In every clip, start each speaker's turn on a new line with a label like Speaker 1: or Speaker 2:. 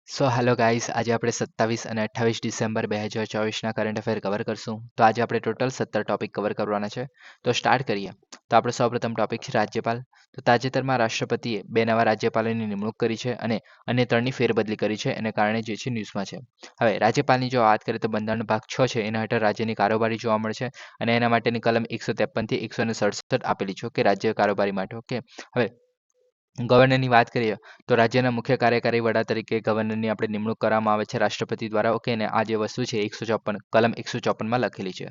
Speaker 1: Hello guys, આજે આપણે 27 અને 28 ડિસેમ્બર 2024ના કરંટ અફેર કવર કરશું. તો આજે આપણે ટોટલ 17 ટોપિક કવર કરવાના છે. તો સ્ટાર્ટ કરીએ. તો આપણો સૌપ્રથમ ટોપિક છે રાજ્યપાલ. તો તાજેતરમાં રાષ્ટ્રપતિએ 2 નવા રાજ્યપાલોની નિમણૂક કરી છે અને અન્ય 3ની ફેરબદલી કરી છે. એને કારણે જે છે ન્યૂઝમાં છે. હવે રાજ્યપાલની જો વાત કરીએ તો બંધારણનો ભાગ 6 છે એના હેઠળ રાજ્યની કારોબારી જોવા મળશે અને એના માટેની કલમ 153 થી 167 આપેલી છે કે રાજ્ય કારોબારી માટે. ઓકે. હવે ગવર્નરની વાત કરીએ તો રાજ્યના મુખ્ય કાર્યકારી વડા તરીકે ગવર્નરની આપણે નિમણૂક કરવામાં આવે છે રાષ્ટ્રપતિ દ્વારા. ઓકે, ને આ જે વસ્તુ છે 154 કલમ 154માં લખેલી છે.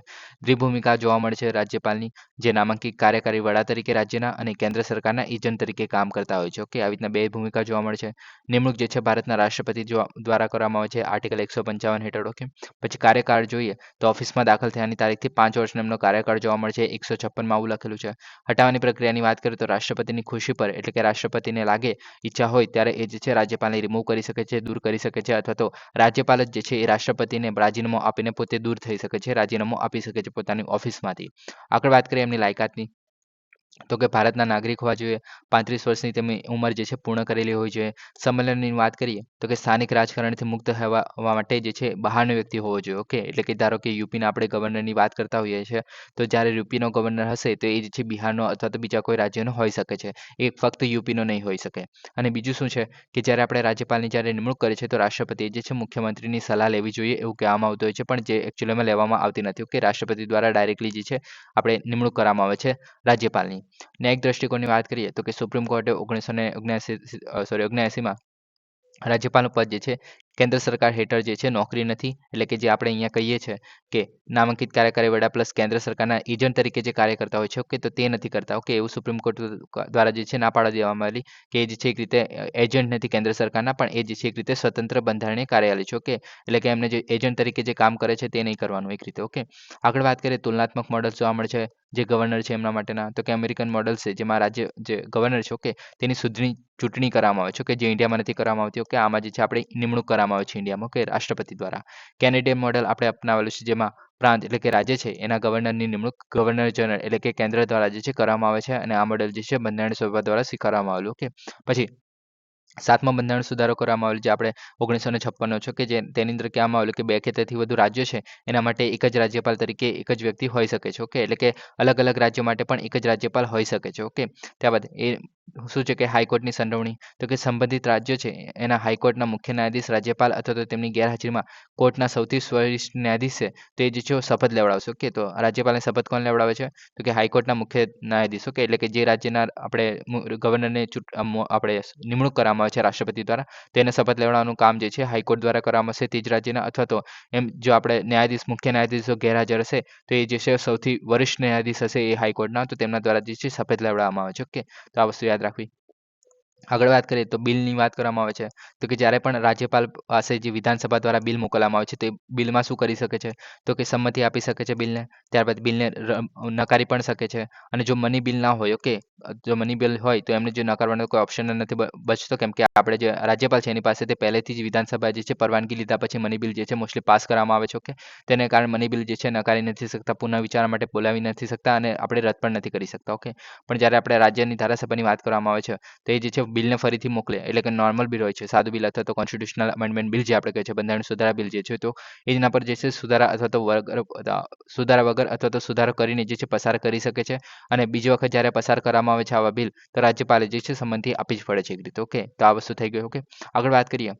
Speaker 1: દ્વિભૂમિકા જોવા મળે છે રાજ્યપાલની, જે નામાંકિત કાર્યકારી વડા તરીકે રાજ્યના અને કેન્દ્ર સરકારના એજન્ટ તરીકે કામ કરતા હોય છે. ઓકે, આવી રીતના બે ભૂમિકા જોવા મળે છે. નિમણૂક જે છે ભારતના રાષ્ટ્રપતિ દ્વારા કરવામાં આવે છે આર્ટિકલ 155 હેઠળ. ઓકે, પછી કાર્યકાળ જોઈએ તો ઓફિસમાં દાખલ થયાની તારીખથી 5 વર્ષનો એમનો કાર્યકાળ જોવા મળે છે. 156માં આવું લખેલું છે. હટાવવાની પ્રક્રિયાની વાત કરીએ તો રાષ્ટ્રપતિની ખુશી પર, એટલે કે રાષ્ટ્રપતિને લાગે ઈચ્છા હોય ત્યારે એ જે છે રાજ્યપાલને રિમૂવ કરી શકે છે, દૂર કરી શકે છે, અથવા તો રાજ્યપાલ જ જે છે એ રાષ્ટ્રપતિને રાજીનામું આપીને પોતે દૂર થઈ શકે છે, રાજીનામું આપી શકે છે પોતાની ઓફિસમાંથી. આગળ વાત કરીએ એમની લાયકાતની, તો કે ભારતના નાગરિક હોવા જોઈએ, 35 વર્ષની તેમની ઉંમર જે છે પૂર્ણ કરેલી હોવી જોઈએ. સંમેલનની વાત કરીએ તો કે સ્થાનિક રાજકારણથી મુક્ત હોવા માટે જે છે બહારનો વ્યક્તિ હોવો જોઈએ. ઓકે, એટલે કે ધારો કે યુપીના આપણે ગવર્નરની વાત કરતા હોઈએ છીએ, તો જ્યારે યુપીનો ગવર્નર હશે તો એ જે છે બિહારનો અથવા તો બીજા કોઈ રાજ્યનો હોઈ શકે છે. એ ફક્ત યુપીનો નહીં હોઈ શકે. અને બીજું શું છે કે જ્યારે આપણે રાજ્યપાલની જ્યારે નિમણૂક કરીએ છીએ તો રાષ્ટ્રપતિએ જે છે મુખ્યમંત્રીની સલાહ લેવી જોઈએ એવું કહેવામાં આવતું હોય છે, પણ જે એકચ્યુઅલીમાં લેવામાં આવતી નથી. ઓકે, રાષ્ટ્રપતિ દ્વારા ડાયરેક્ટલી જે છે આપણે નિમણૂક કરવામાં આવે છે રાજ્યપાલની. ન્યાયિક દ્રષ્ટિકોણની વાત કરીએ તો કે સુપ્રીમ કોર્ટે 1979માં રાજ્યપાલનું પદ જે છે કેન્દ્ર સરકાર હેઠળ જે છે નોકરી નથી, એટલે કે જે આપણે અહીંયા કહીએ છીએ કે નામાંકિત કાર્યકારી વડા પ્લસ કેન્દ્ર સરકારના એજન્ટ તરીકે જે કાર્ય કરતા હોય છે. ઓકે, તો તે નથી કરતા. ઓકે, એવું સુપ્રીમ કોર્ટ દ્વારા જે છે ના પાડી દેવામાં આવેલી કે એ જે છે એક રીતે એજન્ટ નથી કેન્દ્ર સરકારના, પણ એ જે છે એક રીતે સ્વતંત્ર બંધારણીય કાર્યાલય છે. ઓકે, એટલે કે એમને જે એજન્ટ તરીકે જે કામ કરે છે તે નહીં કરવાનું એક રીતે. ઓકે, આગળ વાત કરીએ તુલનાત્મક મોડલ જોવા મળે છે જે ગવર્નર છે એમના માટેના, તો કે અમેરિકન મોડલ છે જેમાં રાજ્ય જે ગવર્નર છે ઓકે તેની સુધની ચૂંટણી કરવામાં આવે છે. ઓકે, જે ઇન્ડિયામાં નથી કરવામાં આવતી. ઓકે, આમાં જે છે આપણે નિમણૂક કરવામાં આવે છે ઇન્ડિયામાં. ઓકે, રાષ્ટ્રપતિ દ્વારા. કેનેડિયન મોડલ આપણે અપનાવેલું છે જેમાં પ્રાંત એટલે કે રાજ્ય છે એના ગવર્નરની નિમણૂક ગવર્નર જનરલ એટલે કે કેન્દ્ર દ્વારા જે છે કરવામાં આવે છે અને આ મોડલ જે છે બંધારણીય સભા દ્વારા સ્વીકારવામાં આવેલું. ઓકે, પછી 7મો બંધારણ સુધારો કરવામાં આવેલો જે આપણે 1956નો છે કે જે તેની અંદર કહેવામાં આવેલું કે 2 કે તેથી વધુ રાજ્યો છે એના માટે એક જ રાજ્યપાલ તરીકે એક જ વ્યક્તિ હોઈ શકે છે. ઓકે, એટલે કે અલગ અલગ રાજ્યો માટે પણ એક જ રાજ્યપાલ હોઈ શકે છે. ઓકે, ત્યારબાદ એ શું છે કે હાઈકોર્ટની સંડોવણી, તો કે સંબંધિત રાજ્યો છે એના હાઈકોર્ટના મુખ્ય ન્યાયાધીશ રાજ્યપાલ અથવા તો તેમની ગેરહાજરીમાં કોર્ટના સૌથી વરિષ્ઠ ન્યાયાધીશ છે તે જે છે શપથ લેવડાવશે. ઓકે, તો રાજ્યપાલને શપથ કોણ લેવડાવે છે તો કે હાઈકોર્ટના મુખ્ય ન્યાયાધીશ. ઓકે, એટલે કે જે રાજ્યના આપણે ગવર્નરને આપણે નિમણૂક કરવામાં આવે છે રાષ્ટ્રપતિ દ્વારા, તેને શપથ લેવડાવવાનું કામ જે છે હાઈકોર્ટ દ્વારા કરવામાં આવશે તે જ રાજ્યના, અથવા તો એમ જો આપણે ન્યાયાધીશ મુખ્ય ન્યાયાધીશ ગેરહાજર હશે તો એ જે છે સૌથી વરિષ્ઠ ન્યાયાધીશ હશે એ હાઈકોર્ટના, તો તેમના દ્વારા જે છે શપથ લેવડાવવામાં આવે છે. ઓકે, તો આ વસ્તુ યાદ રાખવી. આગળ વાત કરીએ તો બિલની વાત કરવામાં આવે છે, તો કે જ્યારે પણ રાજ્યપાલ પાસે જે વિધાનસભા દ્વારા બિલ મોકલવામાં આવે છે તે બિલમાં શું કરી શકે છે તો કે સંમતિ આપી શકે છે બિલને, ત્યારબાદ બિલને નકારી પણ શકે છે. અને જો મની બિલ ના હોય, ઓકે, જો મની બિલ હોય તો એમને જે નકારવાનો કોઈ ઓપ્શન નથી બચતો, કેમ કે આપણે જે રાજ્યપાલ છે એની પાસે તે પહેલેથી જ વિધાનસભા જે છે પરવાનગી લીધા પછી મની બિલ જે છે મોસ્ટલી પાસ કરવામાં આવે છે. ઓકે, તેને કારણે મની બિલ જે છે નકારી નથી શકતા, પુનઃ વિચારણા માટે બોલાવી નથી શકતા અને આપણે રદ પણ નથી કરી શકતા. ઓકે, પણ જ્યારે આપણે રાજ્યની ધારાસભાની વાત કરવામાં આવે છે તો એ જે છે બિલને ફરીથી મોકલે, એટલે કે નોર્મલ બિલ હોય છે, સાદું બિલ અથવા તો કોન્સ્ટિટ્યુશનલ અમેન્ડમેન્ટ બિલ જે આપણે કહીએ છીએ બંધારણ સુધારા બિલ જે છે, તો એના પર જે છે સુધારા અથવા તો સુધારા વગર અથવા તો સુધારો કરીને જે છે પસાર કરી શકે છે. અને બીજી વખત જ્યારે પસાર કરવામાં આવે છે આવા બિલ તો રાજ્યપાલે જે છે સંમતિ આપી જ પડે છે એક રીતે. ઓકે, તો આ વસ્તુ થઈ ગઈ. ઓકે, આગળ વાત કરીએ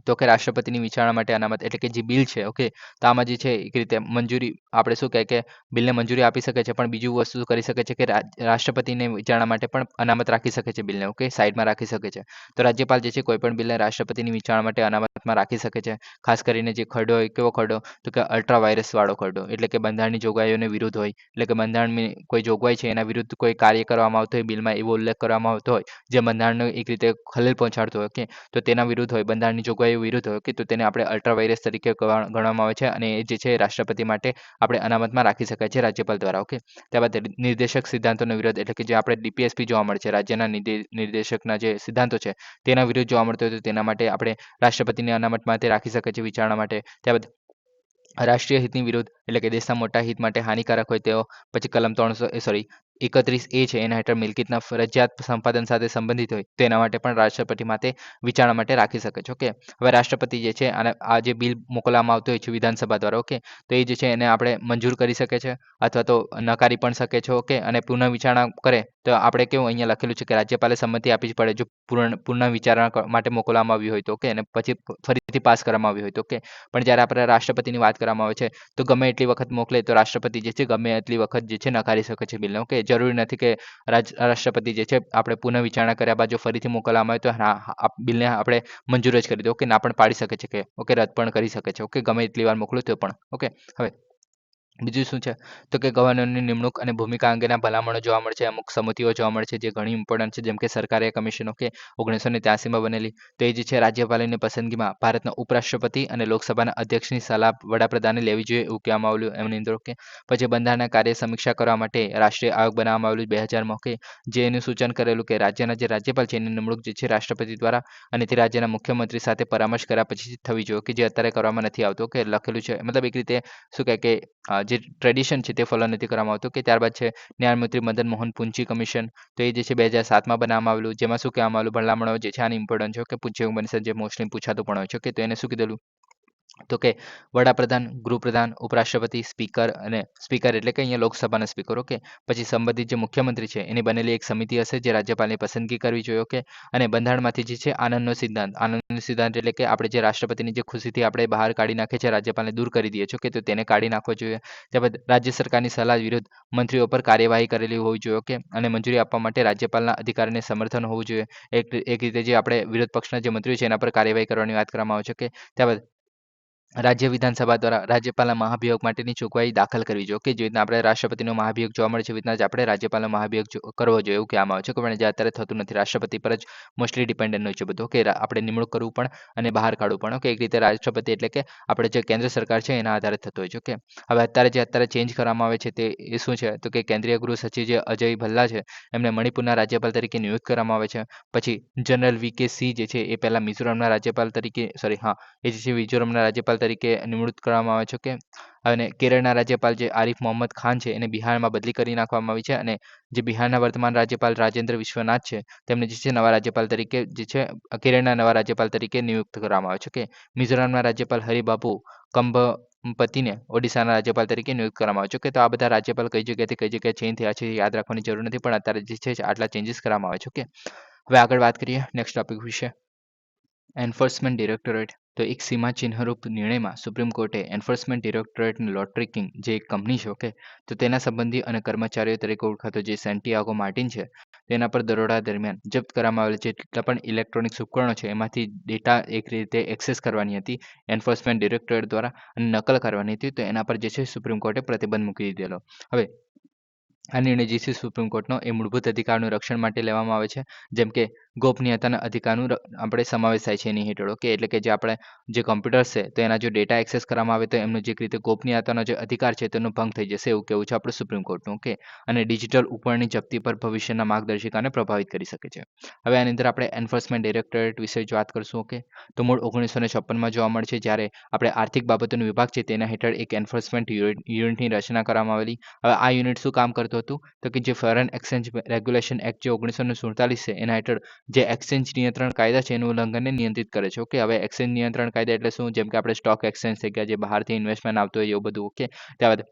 Speaker 1: તો કે રાષ્ટ્રપતિની વિચારણા માટે અનામત, એટલે કે જે બિલ છે. ઓકે, તો આમાં જે છે એક રીતે મંજૂરી આપણે શું કહે કે બિલને મંજૂરી આપી શકે છે, પણ બીજું વસ્તુ કરી શકે છે કે રાષ્ટ્રપતિને વિચારણા માટે પણ અનામત રાખી શકે છે બિલને. ઓકે, સાઈડમાં રાખી શકે છે. તો રાજ્યપાલ જે છે કોઈ પણ બિલને રાષ્ટ્રપતિની વિચારણા માટે અનામતમાં રાખી શકે છે. ખાસ કરીને જે ખરડો હોય, કેવો ખરડો તો કે અલ્ટ્રા વાયરસ વાળો ખરડો, એટલે કે બંધારણની જોગવાઈઓને વિરુદ્ધ હોય, એટલે કે બંધારણની કોઈ જોગવાઈ છે એના વિરુદ્ધ કોઈ કાર્ય કરવામાં આવતો હોય, બિલમાં એવો ઉલ્લેખ કરવામાં આવતો હોય જે બંધારણને એક રીતે ખલેલ પહોંચાડતો હોય. ઓકે, તો તેના વિરુદ્ધ હોય, બંધારણની જોગવાઈઓ વિરુદ્ધ હોય, કે તો તેને આપણે અલ્ટ્રા વાયરસ તરીકે ગણવામાં આવે છે અને એ જે છે રાષ્ટ્રપતિ માટે આપણે અનામતમાં રાખી શકાય છે રાજ્યપાલ દ્વારા. ઓકે, ત્યારબાદ નિર્દેશક સિદ્ધાંતોનો વિરોધ, એટલે કે જે આપણે ડીપીએસપી જોવા મળે છે રાજ્યના નિર્દેશકના જે સિદ્ધાંતો છે તેના વિરુદ્ધ જોવા મળતો હોય તો તેના માટે આપણે રાષ્ટ્રપતિને અનામત માટે રાખી શકે છે વિચારણા માટે. ત્યારબાદ રાષ્ટ્રીય હિતની વિરુદ્ધ, એટલે કે દેશના મોટા હિત માટે હાનિકારક હોય તેઓ, પછી કલમ 300 31A છે એના હેઠળ મિલકતના ફરજિયાત સંપાદન સાથે સંબંધિત હોય તો એના માટે પણ રાષ્ટ્રપતિ માટે વિચારણા માટે રાખી શકે છે. ઓકે, હવે રાષ્ટ્રપતિ જે છે અને આ જે બિલ મોકલવામાં આવતું હોય છે વિધાનસભા દ્વારા, ઓકે, તો એ જે છે એને આપણે મંજૂર કરી શકે છે અથવા તો નકારી પણ શકે છે. ઓકે, અને પુનઃ વિચારણા કરે તો આપણે કેવું અહીંયા લખેલું છે કે રાજ્યપાલે સંમતિ આપવી જ પડે જો પુનઃ વિચારણા માટે મોકલવામાં આવ્યું હોય તો. ઓકે, અને પછી ફરીથી પાસ કરવામાં આવ્યું હોય તો. ઓકે, પણ જ્યારે આપણે રાષ્ટ્રપતિની વાત કરવામાં આવે છે તો ગમે એટલી વખત મોકલે તો રાષ્ટ્રપતિ જે છે ગમે એટલી વખત જે છે નકારી શકે છે બિલને. ઓકે, જરૂરી નથી કે રાષ્ટ્રપતિ જે છે આપણે પુનઃ વિચારણા કર્યા બાદ જો ફરીથી મોકલવામાં આવે તો હા બિલને આપણે મંજૂર જ કરી દો. ઓકે, ના પણ પાડી શકે છે કે ઓકે રદ પણ કરી શકે છે. ઓકે, ગમે એટલી વાર મોકલો તો પણ. ઓકે, હવે બીજું શું છે તો કે ગવર્નરની નિમણૂક અને ભૂમિકા અંગેના ભલામણો જોવા મળે છે. અમુક સમિતિઓ જોવા મળે છે જે ઘણી ઇમ્પોર્ટન્ટ છે, જેમ કે સરકારી કમિશન. ઓકે, 1983માં બનેલી. તો એ જે છે રાજ્યપાલની પસંદગીમાં ભારતના ઉપરાષ્ટ્રપતિ અને લોકસભાના અધ્યક્ષની સલાહ વડાપ્રધાને લેવી જોઈએ એવું કહેવામાં આવેલું એમની અંદર. ઓકે, પછી બંધારણના કાર્ય સમીક્ષા કરવા માટે રાષ્ટ્રીય આયોગ બનાવવામાં આવેલું 2000માં. ઓકે, જે એનું સૂચન કરેલું કે રાજ્યના જે રાજ્યપાલ છે એની નિમણૂક જે છે રાષ્ટ્રપતિ દ્વારા અને તે રાજ્યના મુખ્યમંત્રી સાથે પરામર્શ કર્યા પછી થવી જોઈએ, કે જે અત્યારે કરવામાં નથી આવતો. કે લખેલું છે મતલબ એક રીતે શું કહે કે જે ટ્રેડિશન છે તે ફોલો નથી કરવામાં આવતું. કે ત્યારબાદ છે ન્યાયમૂર્તિ મદન મોહન પુંચી કમિશન. તો એ જે છે 2007માં બનાવવામાં આવેલું, જેમાં શું કહેવામાં આવેલું ભલામણો જે છે આની ઇમ્પોર્ટન્ટ છે કે પૂછ્યું બનશે, જે મોસ્ટલી પૂછાતું પણ હોય છે. કે તો એને શું કીધેલું તો કે વડાપ્રધાન, ગૃહપ્રધાન, ઉપરાષ્ટ્રપતિ, સ્પીકર અને સ્પીકર એટલે કે અહીંયા લોકસભાના સ્પીકર. ઓકે, પછી સંબંધિત જે મુખ્યમંત્રી છે એની બનેલી એક સમિતિ હશે જે રાજ્યપાલની પસંદગી કરવી જોઈએ. ઓકે, અને બંધારણમાંથી જે છે આનંદનો સિદ્ધાંત. આનંદનો સિદ્ધાંત એટલે કે આપણે જે રાષ્ટ્રપતિની જે ખુશીથી આપણે બહાર કાઢી નાખીએ છીએ, રાજ્યપાલને દૂર કરી દઈએ છીએ, કે તો તેને કાઢી નાખવો જોઈએ. ત્યારબાદ રાજ્ય સરકારની સલાહ વિરુદ્ધ મંત્રીઓ પર કાર્યવાહી કરેલી હોવી જોઈએ. ઓકે, અને મંજૂરી આપવા માટે રાજ્યપાલના અધિકારીને સમર્થન હોવું જોઈએ. એક રીતે જે આપણે વિરોધ પક્ષના જે મંત્રીઓ છે એના પર કાર્યવાહી કરવાની વાત કરવામાં આવે છે. કે ત્યારબાદ રાજ્ય વિધાનસભા દ્વારા રાજ્યપાલના મહાભિયોગ માટેની જોગવાઈ દાખલ કરવી જોઈએ. કે જે રીતના આપણે રાષ્ટ્રપતિનો મહાભિયોગ જોવા મળે છે એવી રીતના જ આપણે રાજ્યપાલનો મહાભિયોગ કરવો જોઈએ એવું કહેવામાં આવે છે. પણ જે અત્યારે થતું નથી, રાષ્ટ્રપતિ પર જ મોસ્ટલી ડિપેન્ડન્ટ હોય છે બધું. કે આપણે નિમણૂક કરવું પણ અને બહાર કાઢવું પણ. ઓકે, એક રીતે રાષ્ટ્રપતિ એટલે કે આપણે જે કેન્દ્ર સરકાર છે એના આધારે થતું હોય છે. ઓકે, હવે અત્યારે ચેન્જ કરવામાં આવે છે તે એ શું છે તો કે કેન્દ્રીય ગૃહ સચિવ જે અજય ભલ્લા છે એમને મણિપુરના રાજ્યપાલ તરીકે નિયુક્ત કરવામાં આવે છે. પછી જનરલ વી.કે. સિંહ જે છે એ પહેલા મિઝોરમના રાજ્યપાલ તરીકે એ જે છે મિઝોરમના રાજ્યપાલ તરીકે નિમણૂક કરવામાં આવે છે. ઓકે, અને કેરળના રાજ્યપાલ જે આરિફ મોહમ્મદ ખાન છે એને બિહારમાં બદલી કરી નાખવામાં આવી છે. અને જે બિહારના વર્તમાન રાજ્યપાલ રાજેન્દ્ર વિશ્વનાથ છે તેમને જે છે નવા રાજ્યપાલ તરીકે જે છે કેરળના નવા રાજ્યપાલ તરીકે નિયુક્ત કરવામાં આવે છે. ઓકે, મિઝોરમના રાજ્યપાલ હરિબાબુ કંભપતિને ઓડિશાના રાજ્યપાલ તરીકે નિયુક્ત કરવામાં આવે છે. કે તો આ બધા રાજ્યપાલ કઈ જગ્યાએથી કઈ જગ્યાએ ચેન્જ થયા છે યાદ રાખવાની જરૂર નથી, પણ અત્યારે જે છે આટલા ચેન્જીસ કરવામાં આવે છે. ઓકે, હવે આગળ વાત કરીએ નેક્સ્ટ ટોપિક વિશે. Enforcement directorate. તો એક સીમાચિહ્નરૂપ નિર્ણયમાં સુપ્રીમ કોર્ટે એન્ફોર્સમેન્ટ ડિરેક્ટોરેટની લોટરી કિંગ જે એક કંપની છે, ઓકે, તો તેના સંબંધી અને કર્મચારીઓ તરીકે ઓળખાતો જે સેન્ટિયાગો માર્ટિન છે તેના પર દરોડા દરમિયાન જપ્ત કરવામાં આવેલ જેટલા પણ ઇલેક્ટ્રોનિક્સ ઉપકરણો છે એમાંથી ડેટા એક રીતે એક્સેસ કરવાની હતી એન્ફોર્સમેન્ટ ડિરેક્ટોરેટ દ્વારા અને નકલ કરવાની હતી. તો એના પર જે છે સુપ્રીમ કોર્ટે પ્રતિબંધ મૂકી દીધેલો. હવે આ નિર્ણય જે છે સુપ્રીમ કોર્ટનો એ મૂળભૂત અધિકારનું રક્ષણ માટે લેવામાં આવે છે, જેમ કે ગોપનીયતાના અધિકારનું આપણે સમાવેશ થાય છે એની હેઠળ. ઓકે, એટલે કે જે આપણે જે કોમ્પ્યુટર્સ છે તો એના જો ડેટા એક્સેસ કરવામાં આવે તો એમનો જે રીતે ગોપનીયતાનો જે અધિકાર છે તેનો ભંગ થઈ જશે એવું કહેવું છે આપણું સુપ્રીમ કોર્ટનું. ઓકે, અને ડિજિટલ ઉપકરણની જપ્તી પર ભવિષ્યના માર્ગદર્શિકાને પ્રભાવિત કરી શકે છે. હવે આની અંદર આપણે એન્ફોર્સમેન્ટ ડિરેક્ટોરેટ વિશે જ વાત કરશું. ઓકે, તો મૂળ 1956માં જોવા મળે છે જ્યારે આપણે આર્થિક બાબતોનો વિભાગ છે તેના હેઠળ એક એન્ફોર્સમેન્ટ યુનિટની રચના કરવામાં આવેલી. હવે આ યુનિટ શું કામ કરતું હતું તો કે જે ફોરેન એક્સચેન્જ રેગ્યુલેશન એક્ટ જે 1947 છે એના હેઠળ જે એક્સચેન્જ નિયંત્રણ કાયદા છે એનું ઉલ્લંઘનને નિયંત્રિત કરે છે. ઓકે, હવે એક્સચેન્જ નિયંત્રણ કાયદા એટલે શું, જેમ કે આપણે સ્ટોક એક્સચેન્જ થઈ ગયા, જે બહારથી ઇન્વેસ્ટમેન્ટ આવતું હોય એવું બધું. ઓકે, ત્યારબાદ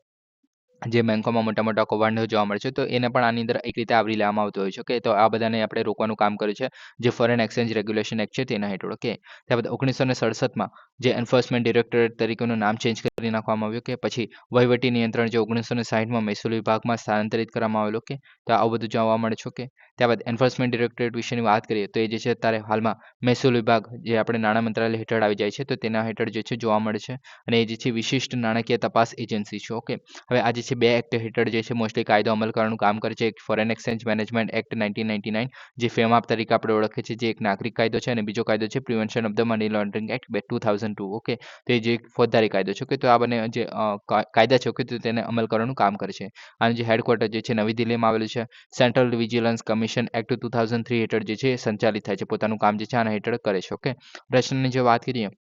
Speaker 1: જે બેંકોમાં મોટા મોટા કૌભાંડો જોવા મળે છે તો એને પણ આની અંદર એક રીતે આવરી લેવામાં આવતું હોય છે. ઓકે, તો આ બધાને આપણે રોકવાનું કામ કર્યું છે જે ફોરેન એક્સચેન્જ રેગ્યુલેશન એક્ટ છે તેના હેઠળ. ઓકે, ત્યારબાદ 1967માં જે એન્ફોર્સમેન્ટ ડિરેક્ટોરેટ તરીકેનું નામ ચેન્જ કરી નાખવામાં આવ્યું. કે પછી વહીવટી નિયંત્રણ જે 1960માં મહેસૂલ વિભાગમાં સ્થાનાંતરિત કરવામાં આવેલું. ઓકે, તો આવું બધું જોવા મળે છે. ઓકે, ત્યારબાદ એન્ફોર્સમેન્ટ ડિરેક્ટોરેટ વિશેની વાત કરીએ તો એ જે છે અત્યારે હાલમાં મહેસૂલ વિભાગ જે આપણે નાણાં મંત્રાલય હેઠળ આવી જાય છે તો તેના હેઠળ જે છે જોવા મળે છે અને એ જે છે વિશિષ્ટ નાણાકીય તપાસ એજન્સી છે. ઓકે, હવે આ જે છે બે એક્ટ હેઠળ જે છે મોસ્ટલી કાયદો અમલ કરવાનું કામ કરે છે. એક ફોરેન એક્સચેન્જ મેનેજમેન્ટ એક્ટ 1999 જે ફેમાપ તરીકે આપણે ઓળખીએ છીએ, જે એક નાગરિક કાયદો છે, અને બીજો કાયદો છે prevention of the money laundering act 2002. Okay, તો એ જે એક ફોજદારી કાયદો છે. ઓકે, તો આ બંને જે કાયદા છે ઓકે તો તેને અમલ કરવાનું કામ કરે છે. અને જે હેડક્વાર્ટર જે છે નવી દિલ્હીમાં આવેલું છે. સેન્ટ્રલ વિજિલન્સ કમિશન એક્ટ 2003 હેઠળ જે છે સંચાલિત થાય છે, પોતાનું કામ જે છે આના હેઠળ કરે છે. ઓકે, રચનાની જો વાત કરીએ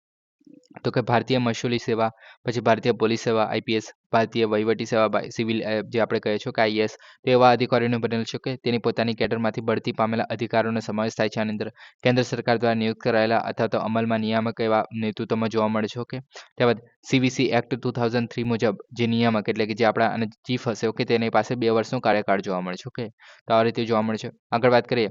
Speaker 1: તો કે ભારતીય મહેસૂલી સેવા, પછી ભારતીય પોલીસ સેવા આઈપીએસ, ભારતીય વહીવટી સેવા સિવિલ જે આપણે કહે છે કે આઈએએસ, તો એવા અધિકારીઓને બનેલ છે કે તેની પોતાની કેડરમાંથી બઢતી પામેલા અધિકારીઓનો સમાવેશ થાય છે આની અંદર. કેન્દ્ર સરકાર દ્વારા નિયુક્ત કરાયેલા અથવા તો અમલમાં નિયામક એવા નેતૃત્વમાં જોવા મળે છે. ઓકે, ત્યારબાદ સીવીસી એક્ટ 2003 મુજબ જે નિયામક એટલે કે જે આપણા અને ચીફ હશે, ઓકે, તેની પાસે 2 વર્ષનો કાર્યકાળ જોવા મળે છે. ઓકે, તો આ રીતે જોવા મળે છે. આગળ વાત કરીએ